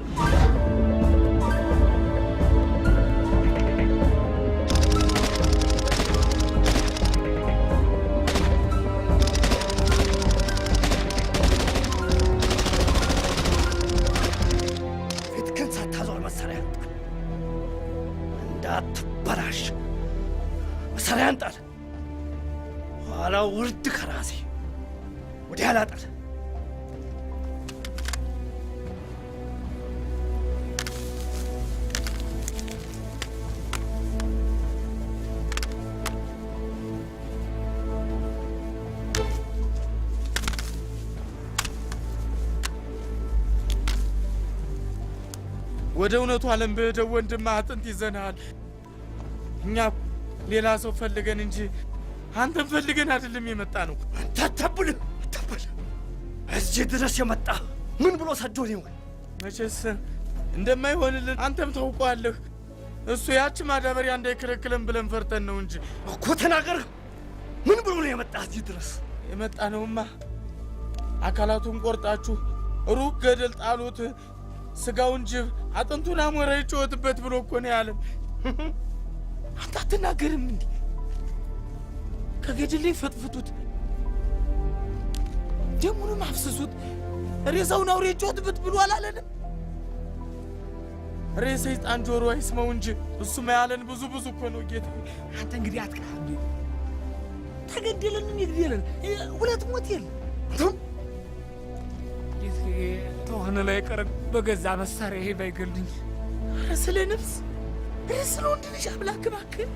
ፊትህን ሳታዞር መሳሪያ እንዳትበላሽ መሳሪያን ጣል። ኋላ ውርድ ከራሴ ወዲያ ላጣል። ወደ እውነቱ ዓለም በሄደው ወንድምህ አጥንት ይዘናል። እኛ ሌላ ሰው ፈልገን እንጂ አንተን ፈልገን አይደለም የመጣ ነው። አንተ አታብል። እዚህ ድረስ የመጣ ምን ብሎ ሰዶን ይሆን? መቼስ እንደማይሆንልን አንተም ታውቀዋለህ። እሱ ያቺ ማዳበሪያ እንዳይከለክለን ብለን ፈርተን ነው እንጂ እኮ ተናገር። ምን ብሎ ነው የመጣ እዚህ ድረስ? የመጣ ነውማ አካላቱን ቆርጣችሁ ሩቅ ገደል ጣሉት፣ ስጋውን ጅብ አጥንቱን አሞራ ይጮህበት ብሎ እኮ ነው ያለን። አንተ አትናገርም እንዴ? ከገደል ላይ ፈጥፍቱት፣ ደሙንም አፍስሱት፣ ሬሳውን አውሬ ይጮህበት ብሎ አላለንም? ሰይጣን ጆሮ አይስመው እንጂ እሱማ ያለን ብዙ እኮ ነው ጌታ። አንተ እንግዲህ አትካ ተገደለን ይግደለን ሁለት ሞት የለ ተሆነ ላይ ቀረ በገዛ መሳሪያ ይሄ ባይገልኝ ስለ ነፍስ ስለ ወንድ ልጅ አምላክ እባክህ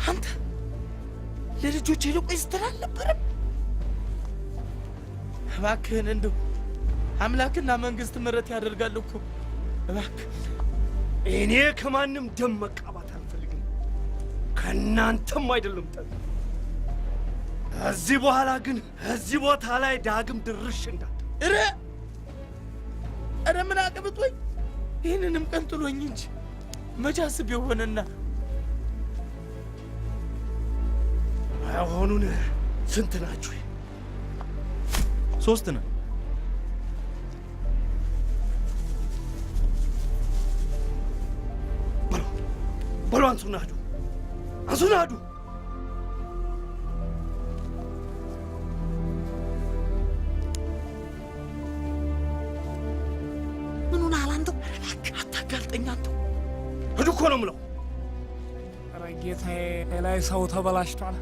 አንተ ለልጆቼ ልቆይ ስትል አልነበረም? እባክህን እንደው አምላክና መንግስት ምሕረት ያደርጋል እኮ እባክህ። እኔ ከማንም ደም መቃባት አልፈልግም፣ ከእናንተም አይደለም። እዚህ በኋላ ግን እዚህ ቦታ ላይ ዳግም ድርሽ እንዳት ኧረ ምን አቅብጦኝ ይህንንም ቀን ጥሎኝ እንጂ መቼ አስቤው ሆነና። አሁኑን ስንት ናችሁ? 3 ነን። በሉ አንሱና ሂዱ፣ አንሱና ሂዱ። ምኑን አላንተው አታጋልጠኝ አንተው። ሂዱ እኮ ነው የምለው። ኧረ ጌታዬ ላይ ሰው ተበላሽቷል።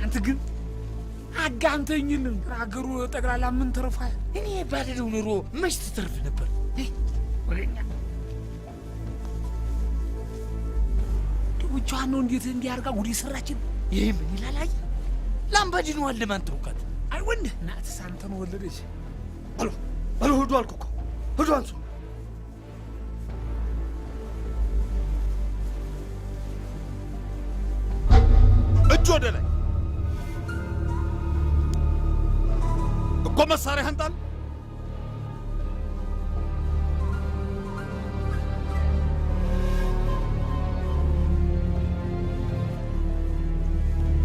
አንተ ግን አጋንተኝንም አገሩ ጠቅላላ ምን ተረፋ? እኔ ባልደው ኑሮ መች ትተርፍ ነበር? ወለኛ ብቻዋን ነው እንዴት እንዲያርጋ ጉዲ ሰራችን። ይሄ ምን ይላል? አይ ላምባዲ ነው አለ ማን ተውካት? አይ ወንድ እናትስ አንተን ወለደች። በሉ በሉ ሂዱ አልኩህ እኮ ሂዱ አንሱ። እጅ ወደ ላይ እኮ መሳሪያህን ጣል።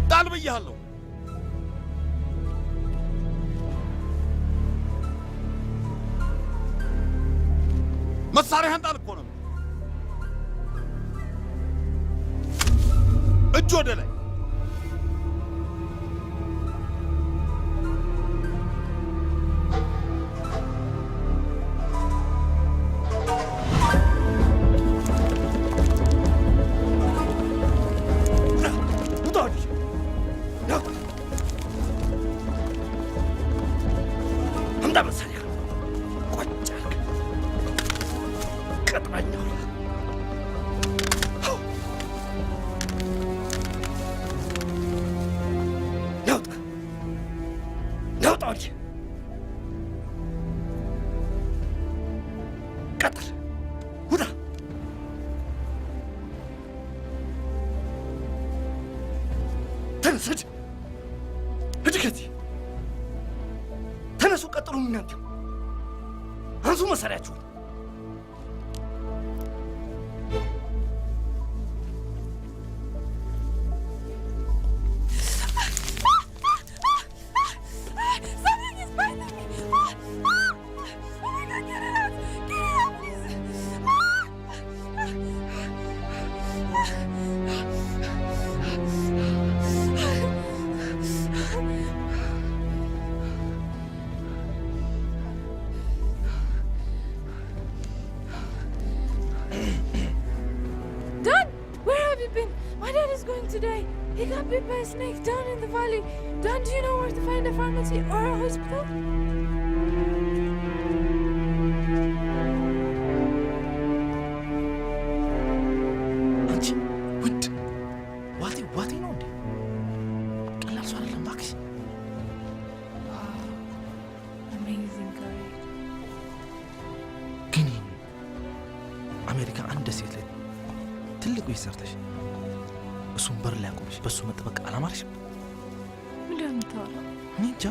ጣል ብያለሁ። መሳሪያህን ጣል እኮ ነው። እጅ ወደ ላይ ተነሱ፣ ቀጥሉ። እናንተ አንሱ መሳሪያችሁ። He got bit by a snake down in the valley. Don, do you know where to find a pharmacy or a hospital? አንቺ ውድ ዋቴ ነው እንዴ? ቀላል ሰው አይደለም እባክሽ። Amazing guy. ግን አሜሪካ አንድ ሴት ላይ ትልቅ ቤት ሰርተሽ እሱን በር ላይ አቆመሽ በሱ መጠበቅ አላማረሽም? ምንድን ነው የምታወራው? እኔ እንጃ።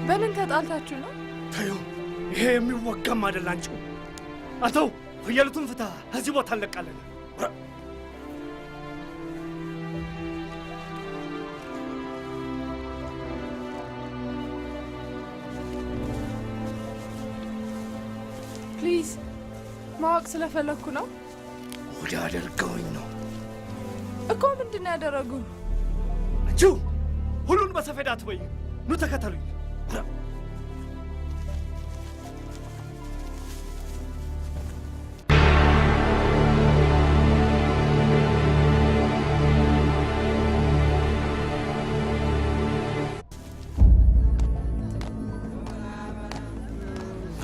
በምን ተጣልታችሁ ነው? ተይው፣ ይሄ የሚወጋም አይደል። አንቺው አንተው ፍየሉትን ፍታ፣ እዚህ ቦታ እንለቃለን። ፕሊዝ ማወቅ ስለፈለግኩ ነው። ወደ አደርገውኝ ነው እኮ። ምንድን ነው ያደረጉ? አንቺው ሁሉን በሰፌድ አትበይ። ኑ ተከተሉኝ።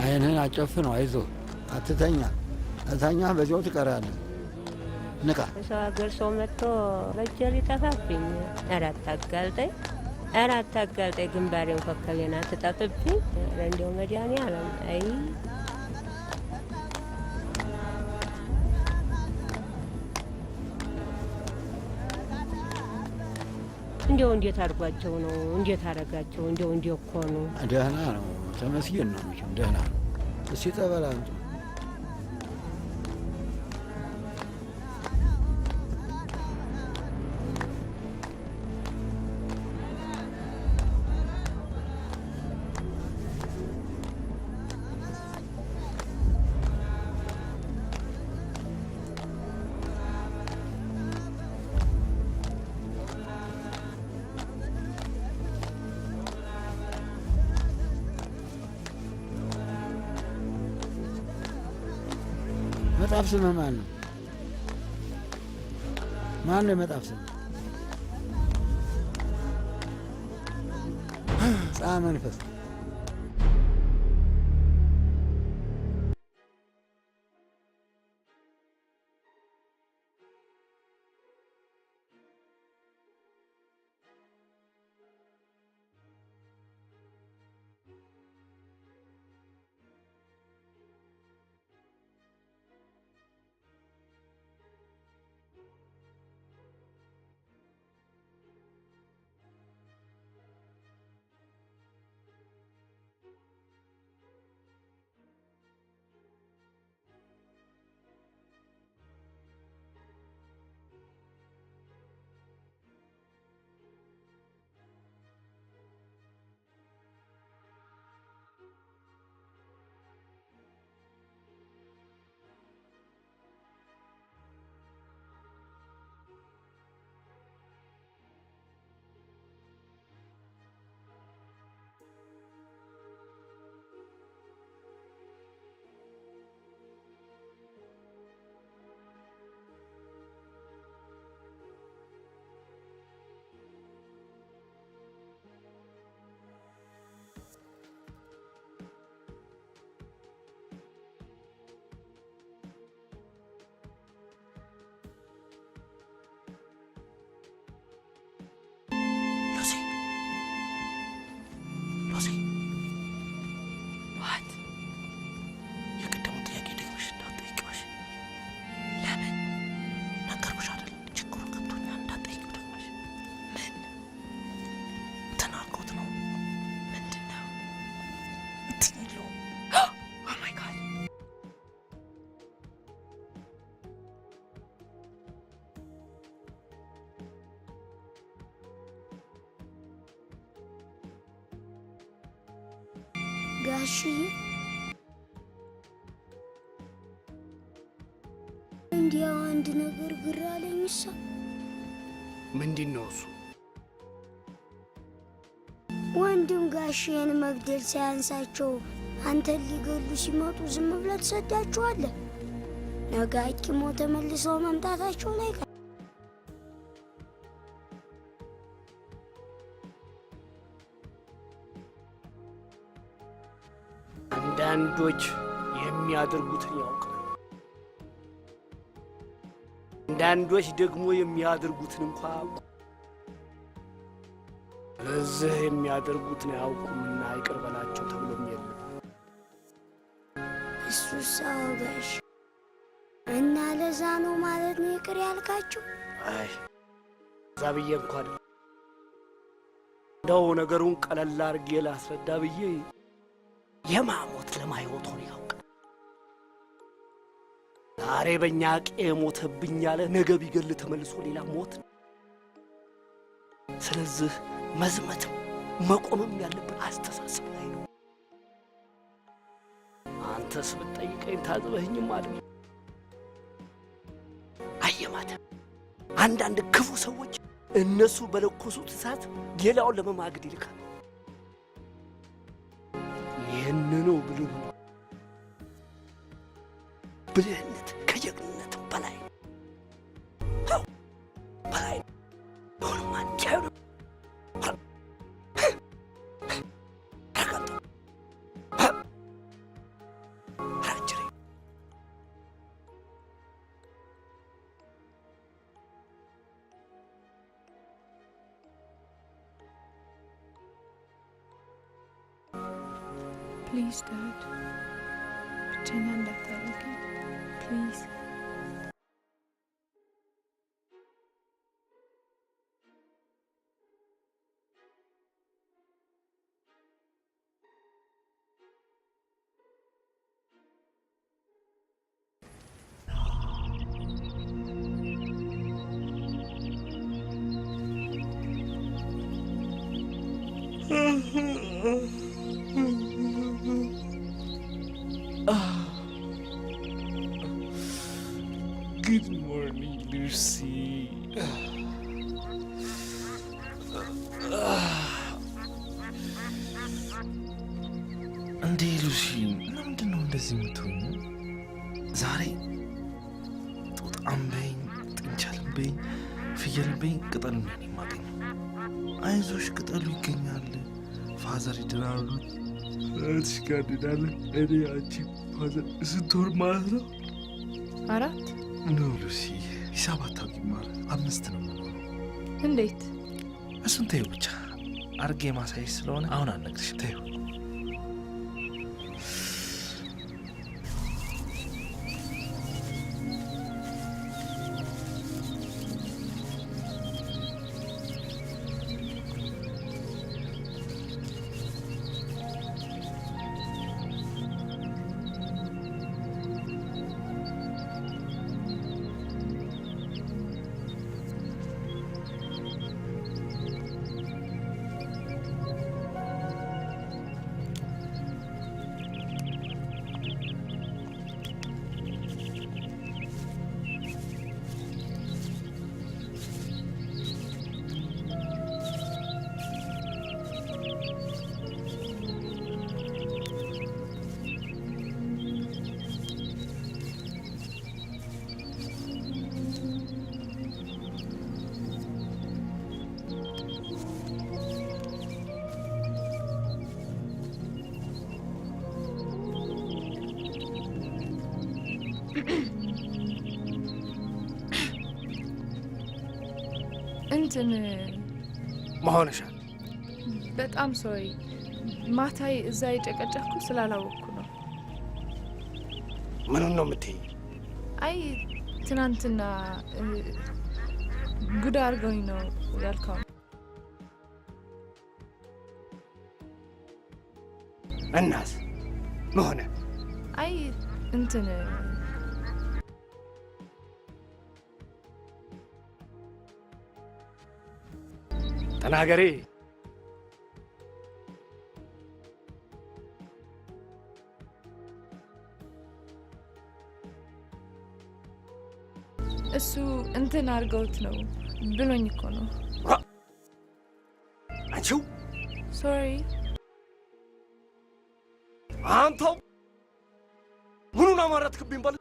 አይንህን አጨፍነው፣ አይዞህ፣ አትተኛ። እተኛ በዚያው ትቀራለህ። ንቃ። ሰው ሀገር ሰው መጥቶ በእጄ ሊጠፋብኝ። ኧረ አታጋልጠኝ፣ ኧረ አታጋልጠኝ። ግንባሬን ኮከቤን አትጠፍብኝ። ኧረ እንዲያው መድኃኒዓለም አይ እንዲያው እንዴት አድርጓቸው ነው? እንዴት አረጋቸው? እንዲያው እንዲያው እኮ ነው። ደህና ነው፣ ተመስገን ነው። መቼም ደህና ነው። እስኪ ጠበል አምጡ። መጣፍ ስምህ ማን ነው? ማን ነው የመጣፍ ስምህ? ጻ መንፈስ ጋሽዬ እንዲያው አንድ ነገር ግራ አለኝ። እሷ ምንድን ነው እሱ? ወንድም ጋሽዬን መግደል ሳያንሳቸው አንተን ሊገሉ ሲመጡ ዝም ብለህ ትሰዳቸዋለህ? ነገ አቂሞ ተመልሰው መምጣታቸው ላይ አንዳንዶች የሚያደርጉትን ያውቃል፣ አንዳንዶች ደግሞ የሚያደርጉትን እንኳ ያውቁ። ለዚህ የሚያደርጉትን አያውቁምና ይቅር በላቸው ተብሎም የለም። እሱስ አዎ ጋሽ፣ እና ለዛ ነው ማለት ነው ይቅር ያልካቸው? አይ እዛ ብዬ እንኳን እንደው ነገሩን ቀለል አድርጌ ላስረዳ ብዬ የማሞት ለማይሞቱን ያውቃል። ዛሬ በእኛ ቄ ሞተብኝ ያለ ነገ ቢገል ተመልሶ ሌላ ሞት ነው። ስለዚህ መዝመትም መቆምም ያለብን አስተሳሰብ ላይ ነው። አንተስ ብትጠይቀኝ ታዝበህኝም አለ አየማተ አንዳንድ ክፉ ሰዎች እነሱ በለኮሱት እሳት ሌላውን ለመማገድ ይልካል። ይህንኑ ብልህነት ከጀግንነትም በላይ በላይ ሁሉም አንቻዩ Please, Dad. Pretend I'm not there again. Please. Good morning, Lucy. እንዴ ሉሲ፣ ለምንድን ነው እንደዚህ የምትሆኙ? ዛሬ ጦጣም በይኝ፣ ጥንቸልም በይኝ፣ ፍየልም በይኝ ቅጠል ነው የማገኘው። አይዞሽ ቅጠሉ ይገኛል፣ ፋዘር ይድናሉ፣ እህትሽ ጋር እንሄዳለን። እኔ አንቺ ፋዘር ስንት ወር ማለት ነው? 4 ኖ ሉሲ፣ ሂሳብ አታውቂም ማለት 5 ነው የምኖረው። እንዴት? እሱን ተይው ብቻ። አርጌ ማሳየሽ ስለሆነ አሁን አልነግርሽም። ተይው። እንትን መሆንሻል። በጣም ሶሪ። ማታይ እዛ የጨቀጨኩ ስላላወቅኩ ነው። ምኑን ነው የምትይኝ? አይ ትናንትና ጉድ አድርገውኝ ነው ያልከው። እናስ መሆነ? አይ እንትን ተናገሪ። እሱ እንትን አድርገውት ነው ብሎኝ እኮ ነው። አንቺው ሶሪ። አንተው ምኑን አማረትክብኝ? በል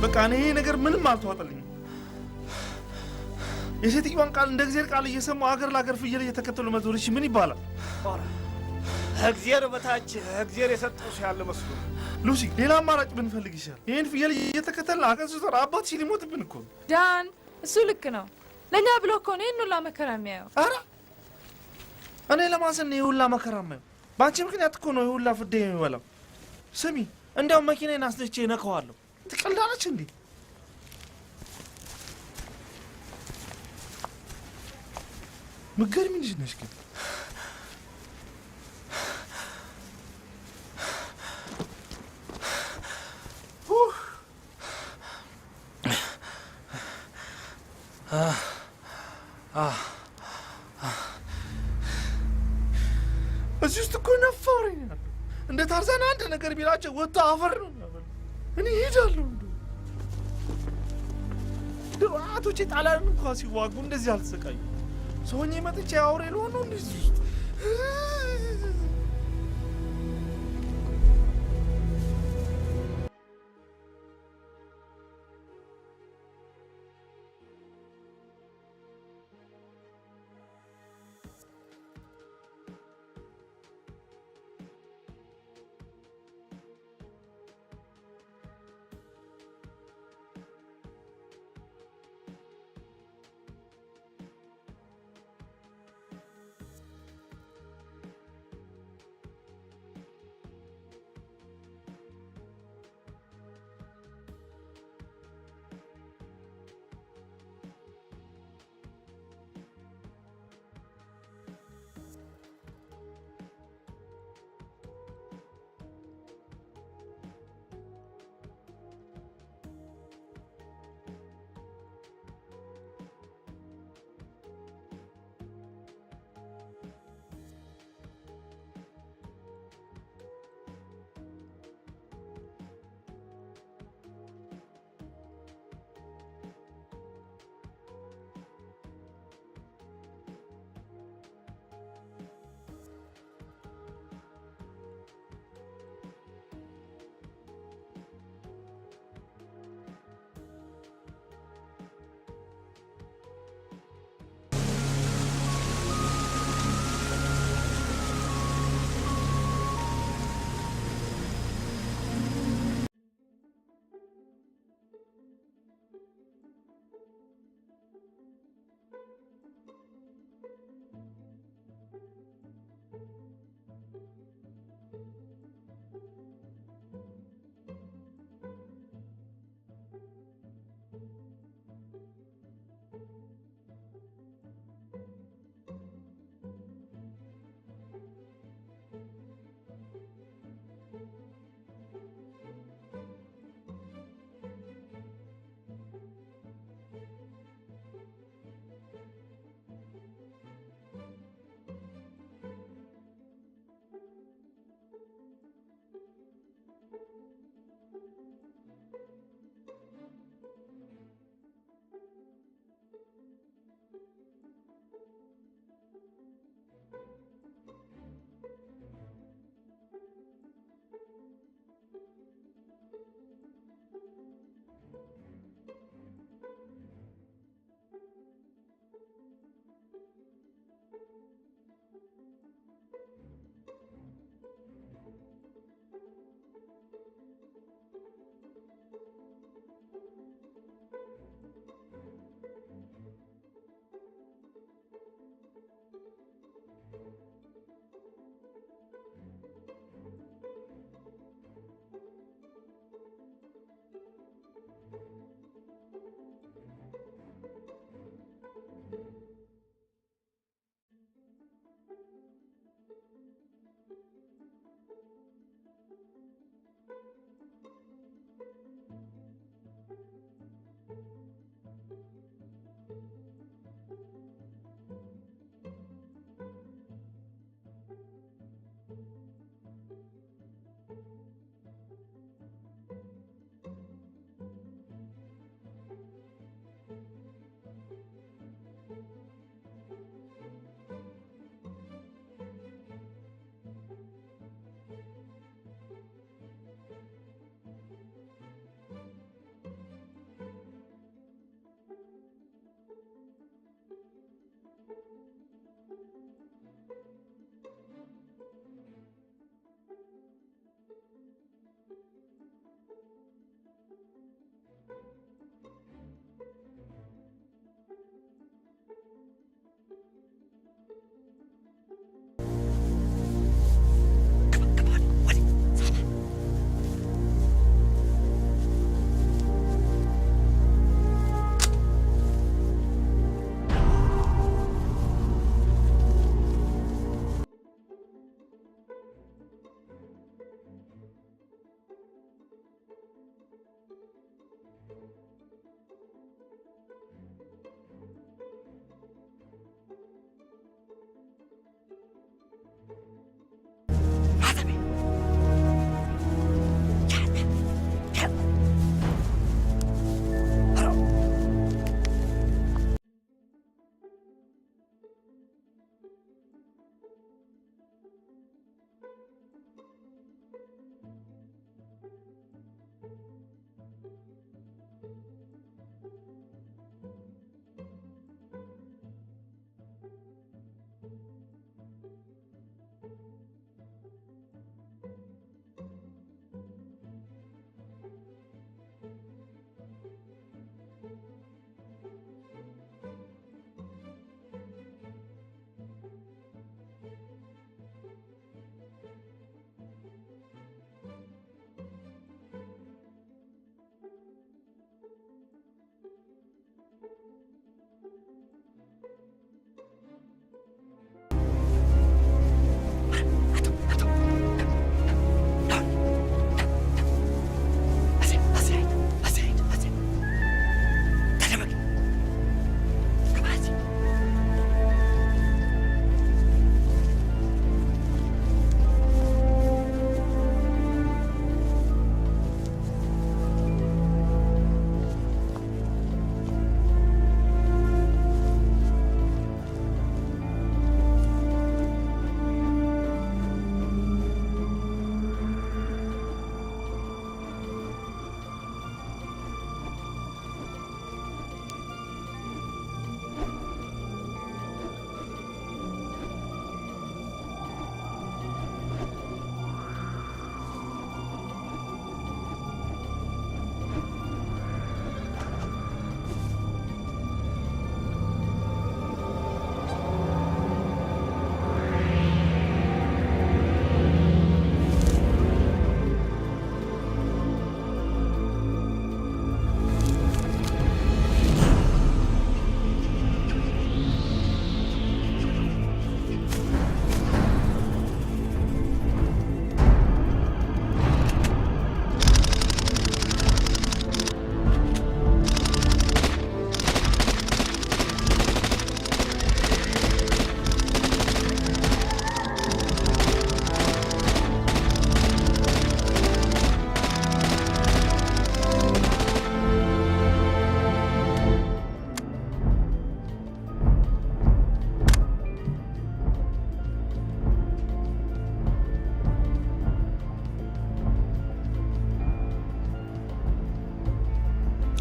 በቃ እኔ ይሄ ነገር ምንም አልተዋጠልኝም። የሴትዮዋን ቃል እንደ እግዚአብሔር ቃል እየሰሙ አገር ለአገር ፍየል እየተከተሉ መዞር እሺ ምን ይባላል? እግዚአብሔር በታች እግዚአብሔር የሰጠው ሰው ያለ መስሎ ሉሲ፣ ሌላ አማራጭ ብንፈልግ ይሻል። ይህን ፍየል እየተከተልን አገር ስዞር አባትሽ ሊሞትብን እኮ ነው። ዳን፣ እሱ ልክ ነው። ለእኛ ብሎ እኮ ነው ይህን ሁላ መከራ የሚያየው። ኧረ እኔ ለማዘን ነው የሁላ መከራ የማየው። በአንቺ ምክንያት እኮ ነው የሁላ ፍዳ የሚበላው። ስሚ፣ እንዲያውም መኪናዬን አስነቼ እነካዋለሁ። ትቀልዳለች እንዴ? ምትገርሚ ልጅ ነሽ ግን። እዚህ ውስጥ እኮ ነፋረኛል። እንደ ታርዛን አንድ ነገር ቢላቸው ወጥቶ አፈር ነው የሚያበሉ። እኔ እሄዳለሁ። ድሮ አያቶቼ ጣሊያንን እንኳ ሲዋጉ እንደዚህ አልተሰቃዩ። ሰውኜ መጥቼ አውሬ ልሆን ነው እንደዚህ ውስጥ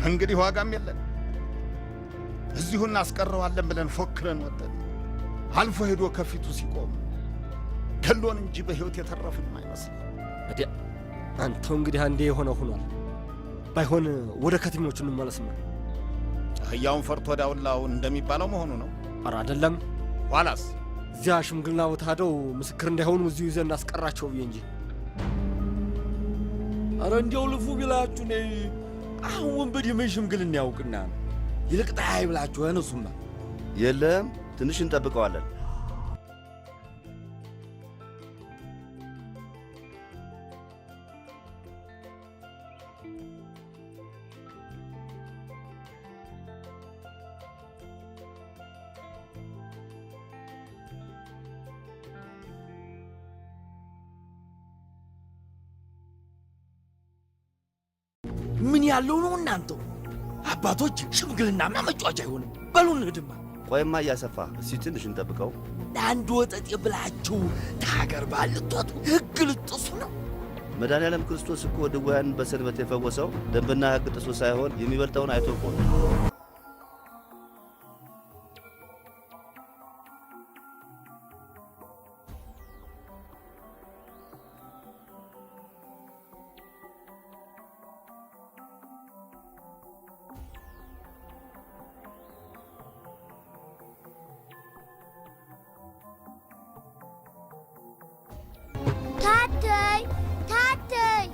እንግዲህ ዋጋም የለን። እዚሁ እናስቀረዋለን ብለን ፎክረን ወጠን አልፎ ሄዶ ከፊቱ ሲቆም ገሎን እንጂ በሕይወት የተረፍን አይመስል። እዲያ አንተው እንግዲህ አንዴ የሆነ ሆኗል። ባይሆን ወደ ከተሞቹ እንመለስማ። አህያውን ፈርቶ ዳውላውን እንደሚባለው መሆኑ ነው። ኧረ አይደለም። ኋላስ እዚያ ሽምግልና ቦታ ሄደው ምስክር እንዳይሆኑ እዚሁ ይዘን እናስቀራቸው ብዬ እንጂ። ኧረ እንዲያው ልፉ ቢላችሁ ነ አሁን ወንበዴ ምን ሽምግልና ያውቅና ነው? ይልቅ ጣይ ብላችሁ ያነሱማ። የለም ትንሽ እንጠብቀዋለን። ምን ያለው ነው እናንተው አባቶች? ሽምግልናማ መጫወቻ አይሆንም። በሉ እንሂድማ። ቆይማ እያሰፋ እስቲ ትንሽ እንጠብቀው። ለአንድ ወጠጤ ብላችሁ ታገር ባልትወጡ ሕግ ልጥሱ ነው? መድኃኔዓለም ክርስቶስ እኮ ድውያንን በሰንበት የፈወሰው ደንብና ሕግ ጥሶ ሳይሆን የሚበልጠውን አይቶ እኮ ነው። ታተይ ታተይ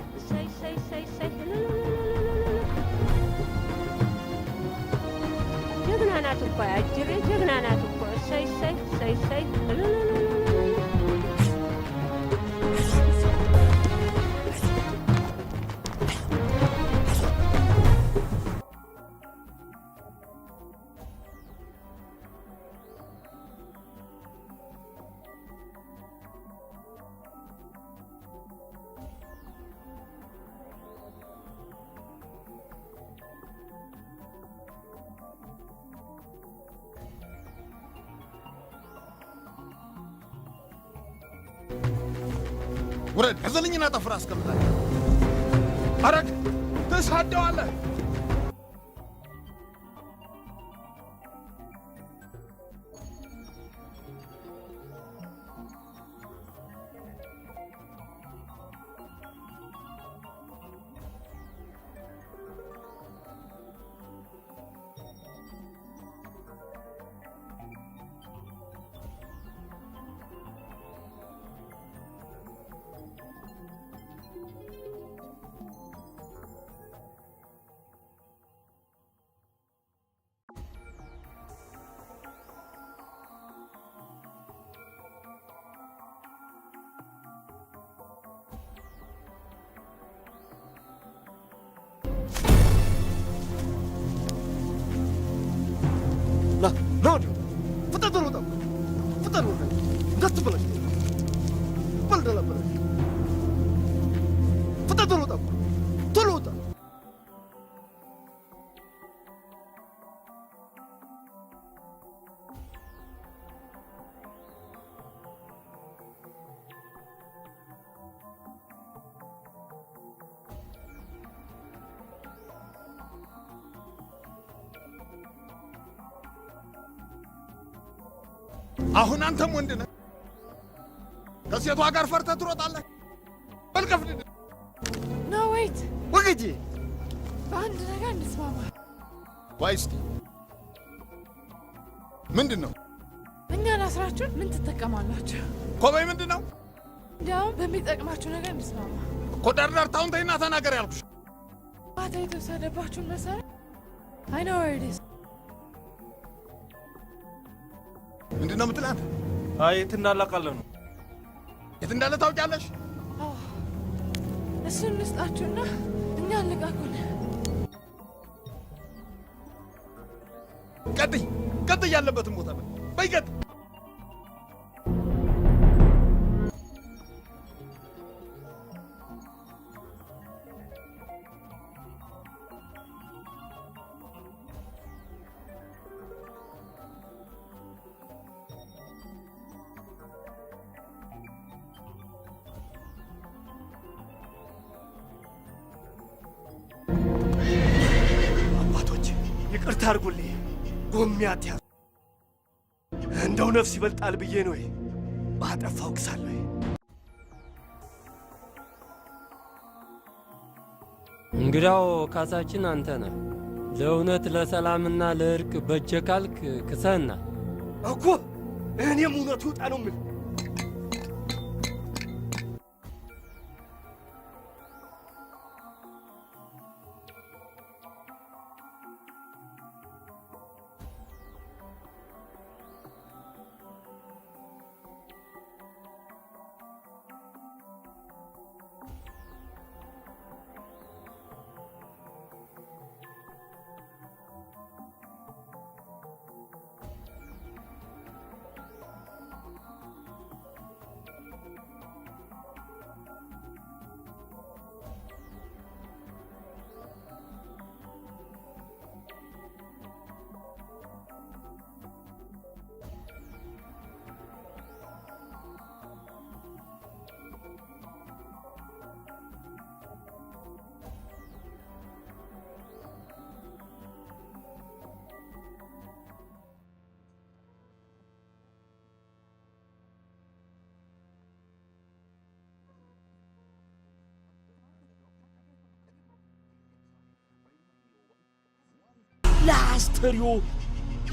ጀግና ናት እኮ አጅሬ ጀግና ናት እኮ። እሰይ እሰይ እሰይ እሰይ። ውረድ፣ ያዘልኝና ጠፍራ አስቀምጣለሁ። አረግ ተሳደዋለህ። ና ፍጠን ሮጣ ፍጠን ሮጣ እንዳትበላሽ በልደላ በላሽ ፍጠን ሮጣ ቶሎ ወጣ። አሁን አንተም ወንድ ነህ፣ ከሴቷ ጋር ፈርተህ ትሮጣለህ። በልቀፍድ ኖ ዌይት ወገጄ፣ በአንድ ነገር እንስማማ። ቆይ እስኪ ምንድን ነው? እኛን አስራችሁን ምን ትጠቀማላችሁ? ኮበይ ምንድን ነው? እንዲያውም በሚጠቅማችሁ ነገር እንስማማ እኮ። ዳርዳርታውን ተይና ተናገር ያልኩሽ። ማታ የተወሰደባችሁን መሳሪያ አይ ኖ ዌር ኢት ኢዝ። ምንድን ነው የምትላት? አይ የት እንዳላቃለሁ ነው። የት እንዳለ ታውቂያለሽ? እሱን እንስጣችሁና እኛ እንልቃኩን። ቀጥይ ቀጥይ፣ ያለበትን ቦታ በይ ቀጥይ። ይቅርታ አድርጉልኝ። ጎሚያት ያዙ። እንደው ነፍስ ይበልጣል ብዬ ነው ባጠፋው ክሳለሁ። እንግዳው ካሳችን አንተ ነህ። ለእውነት ለሰላምና ለእርቅ በጀ ካልክ ክሰህና እኮ እኔም እውነቱ ይውጣ ነው የምልህ። ለአስተሪዮ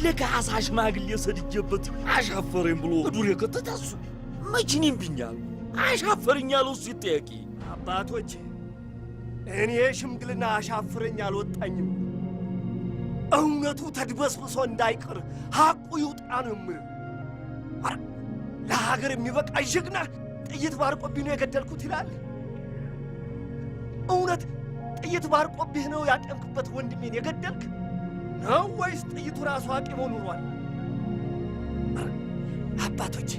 ለካሳ ሽማግሌ ሰድጄበት አሻፈረኝ ብሎ ዱር የከተታሱ መቼን ይምብኛል። አሻፈረኝ ያለው እሱ ይጠየቂ። አባቶች እኔ ሽምግልና አሻፍረኝ አልወጣኝም። እውነቱ ተድበስብሶ እንዳይቀር ሐቁ ይውጣ ነው የምልህ። ለሀገር የሚበቃ ጀግና ጥይት ባርቆብኝ ነው የገደልኩት ይላል። እውነት ጥይት ባርቆብህ ነው ያጠምክበት ወንድሜን የገደልክ ነው ወይስ ጥይቱ ራሱ አቂሞ ኑሯል? አባቶች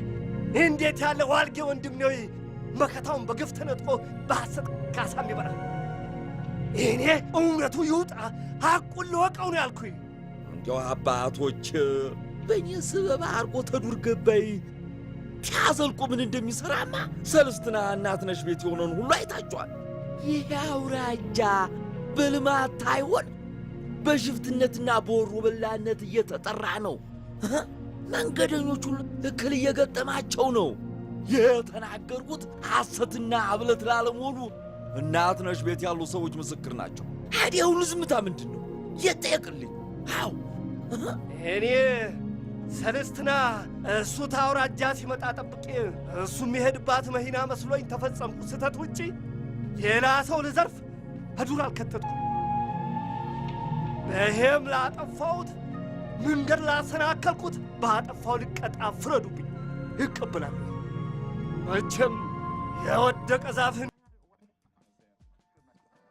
እንዴት ያለ ዋልጌ ወንድም ነው መከታውን በግፍ ተነጥቆ በሐሰት ካሳም ይበላል። እኔ እውነቱ ይውጣ ሐቁን ልወቀው ነው ያልኩኝ። እንዲያው አባቶች በእኔ ስበብ አርቆ ተዱር ገባይ ሲያዘልቁ ምን እንደሚሠራማ ሰልስትና እናትነሽ ቤት የሆነውን ሁሉ አይታችኋል። ይህ አውራጃ በልማት ታይሆን በሽፍትነትና በወሮ በላነት እየተጠራ ነው። መንገደኞቹ እክል እየገጠማቸው ነው። የተናገርኩት ሐሰትና አብለት ላለመሆኑ እናትነሽ ቤት ያሉ ሰዎች ምስክር ናቸው። ታዲያውን ዝምታ ምንድን ነው? ይጠየቅልኝ። አው እኔ ሰለስትና እሱ ታውራጃ ሲመጣ ጠብቄ እሱ የሚሄድባት መኪና መስሎኝ ተፈጸምኩ ስህተት ውጪ ሌላ ሰው ልዘርፍ በዱር አልከተትኩም። በሄም ላጠፋሁት መንገድ ላሰናከልኩት ባጠፋው ልቀጣ ፍረዱብኝ፣ እቀበላለሁ። መቼም የወደቀ ዛፍን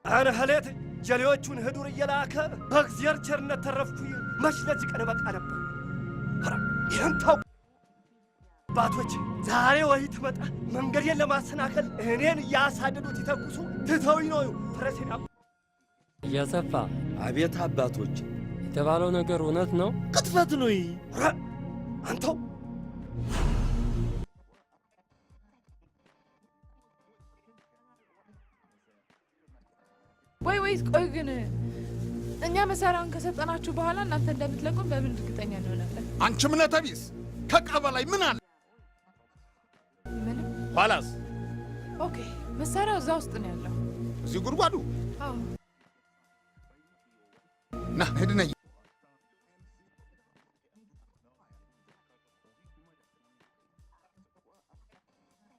አንህሌት ጀሌዎቹን ህዱር እየላከ በእግዚአብሔር ቸርነት ተረፍኩኝ። መች ለዚህ ቀን በቃ ነበር። ይህን ታውቁ አባቶች። ዛሬ ወይ ትመጣ መንገዴን ለማሰናከል እኔን እያሳደዱት ይተኩሱ ትተውኝ ነው ፈረሴን እያሰፋ። አቤት አባቶች፣ የተባለው ነገር እውነት ነው? ቅጥፈት ነው አንተው። ወይ ቆይ ግን እኛ መሳሪያውን ከሰጠናችሁ በኋላ እናንተ እንደምትለቁን በምን እርግጠኛ እንሆናለን? አንቺ እምነተ ቢስ ከቀበላይ ምን አለ? ምንም። ኋላስ? ኦኬ፣ መሳሪያው እዛ ውስጥ ነው ያለው። እዚህ ጉድጓዱ? አዎ። ና ሂድ ነይ።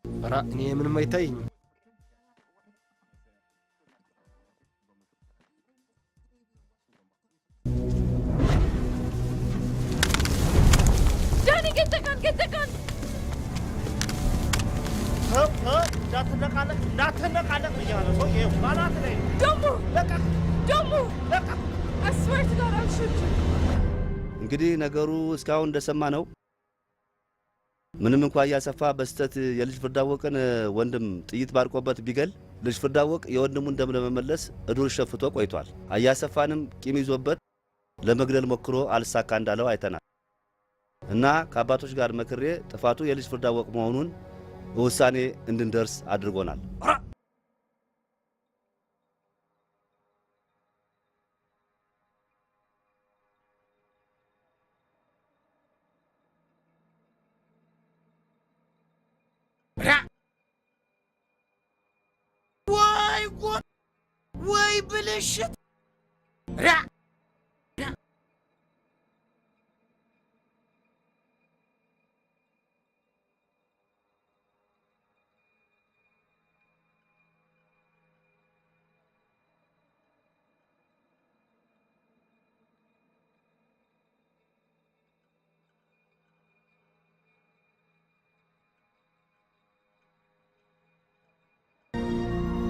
ኧረ እኔ ምንም አይታየኝም። ዳኒ ገጠቃን እንዳትነቃለቅ እያለ ሰው ይኸው ባላት ላይ ደሞ አስወርት ጋር አልሽት። እንግዲህ ነገሩ እስካሁን እንደሰማ ነው። ምንም እንኳ እያሰፋ በስተት የልጅ ፍርዳወቅን ወንድም ጥይት ባርቆበት ቢገል ልጅ ፍርዳወቅ የወንድሙን ደም ለመመለስ እዱር ሸፍቶ ቆይቷል። አያሰፋንም ቂም ይዞበት ለመግደል ሞክሮ አልሳካ እንዳለው አይተናል። እና ከአባቶች ጋር መክሬ ጥፋቱ የልጅ ፍርዳወቅ መሆኑን ውሳኔ እንድንደርስ አድርጎናል። ወይ ብልሽት!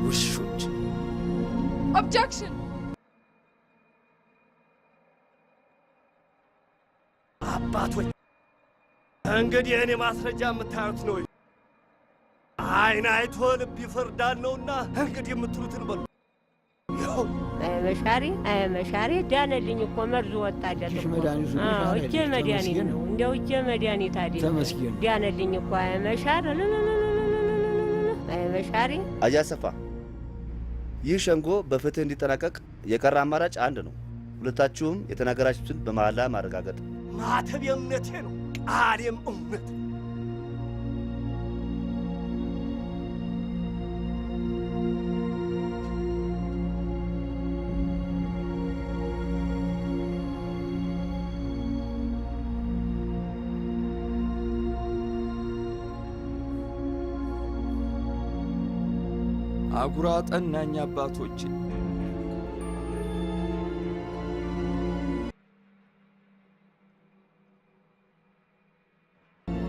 ውሾች! ኦብጀክሽን! አባቶች እንግዲህ እኔ ማስረጃ የምታዩት ነው። አይን አይቶ ልብ ይፈርዳል ነውና እንግዲህ የምትሉትን በሉ። መሻሪ ዳነልኝ እኮ መርዙ ወጣ አይደለም። እጄ መድኃኒት ነው እንደው እጄ መድኃኒት አይደለም። ዳነልኝ እኮ መሻሪ አያሰፋ ይህ ሸንጎ በፍትህ እንዲጠናቀቅ የቀረ አማራጭ አንድ ነው። ሁለታችሁም የተናገራችሁትን በመሐላ ማረጋገጥ። ማተብ የእምነቴ ነው፣ ቃሌም እውነት። አጉራ ጠናኝ አባቶች።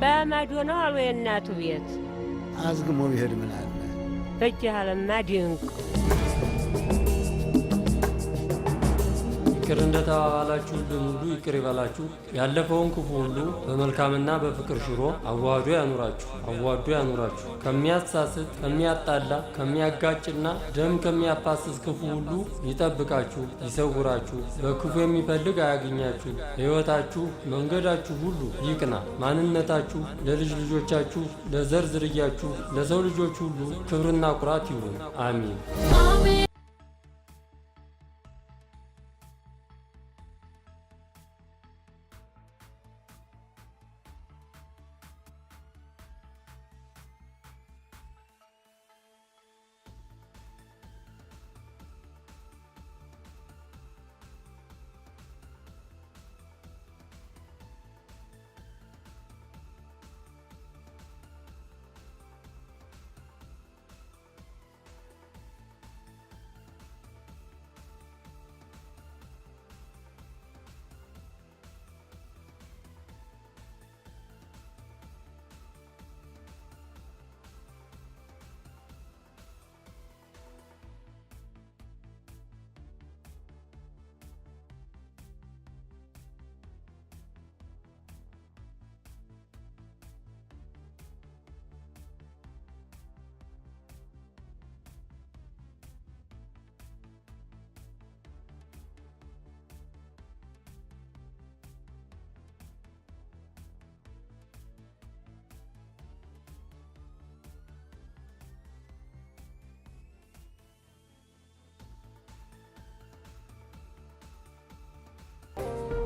በማዶ ነው አሉ የእናቱ ቤት። አዝግሞ ቢሄድ ምን አለ? በእጅህ አለማ ድንቅ። ይቅር እንደተባባላችሁልን ሁሉ ይቅር ይበላችሁ። ያለፈውን ክፉ ሁሉ በመልካምና በፍቅር ሽሮ አዋህዶ ያኑራችሁ፣ አዋህዶ ያኑራችሁ። ከሚያሳስት፣ ከሚያጣላ፣ ከሚያጋጭና ደም ከሚያፋስስ ክፉ ሁሉ ይጠብቃችሁ፣ ይሰውራችሁ። በክፉ የሚፈልግ አያገኛችሁ። ሕይወታችሁ፣ መንገዳችሁ ሁሉ ይቅና። ማንነታችሁ ለልጅ ልጆቻችሁ፣ ለዘር ዝርያችሁ፣ ለሰው ልጆች ሁሉ ክብርና ኩራት ይሁን። አሚን።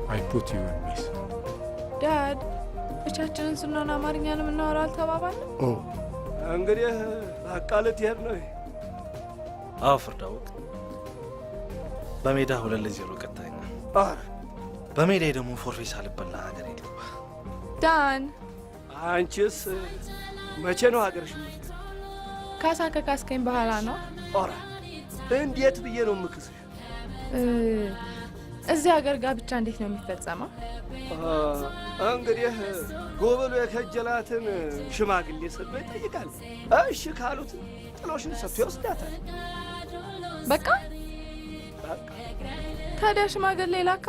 I put you in miss. ዳድ ብቻችንን ስንሆን አማርኛ ነው የምናወራው አልተባባልንም? እንግዲህ አቃለት ይሄድ ነው። አዎ ፍርዳውቅ በሜዳ 2-0 ቀጣይ ነው። በሜዳ ደግሞ ፎርፌ ሳልበላ ሀገር ይገባ። ዳን አንቺስ መቼ ነው ሀገርሽ? ካሳ ከካስከኝ በኋላ ነው። ኦራ እንዴት ብዬ ነው የምክስሽ? እዚህ ሀገር ጋብቻ እንዴት ነው የሚፈጸመው? እንግዲህ ጎበሎ የከጀላትን ሽማግሌ ሰጥቶ ይጠይቃል። እሺ ካሉት ጥሎሽን ሰጥቶ ይወስዳታል። በቃ ታዲያ ሽማግሌ ላካ?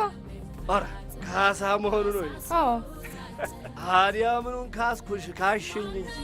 ኧረ ካሳ መሆኑ ነው። አዎ ታዲያ ምኑን ካስኩሽ? ካሽኝ እንጂ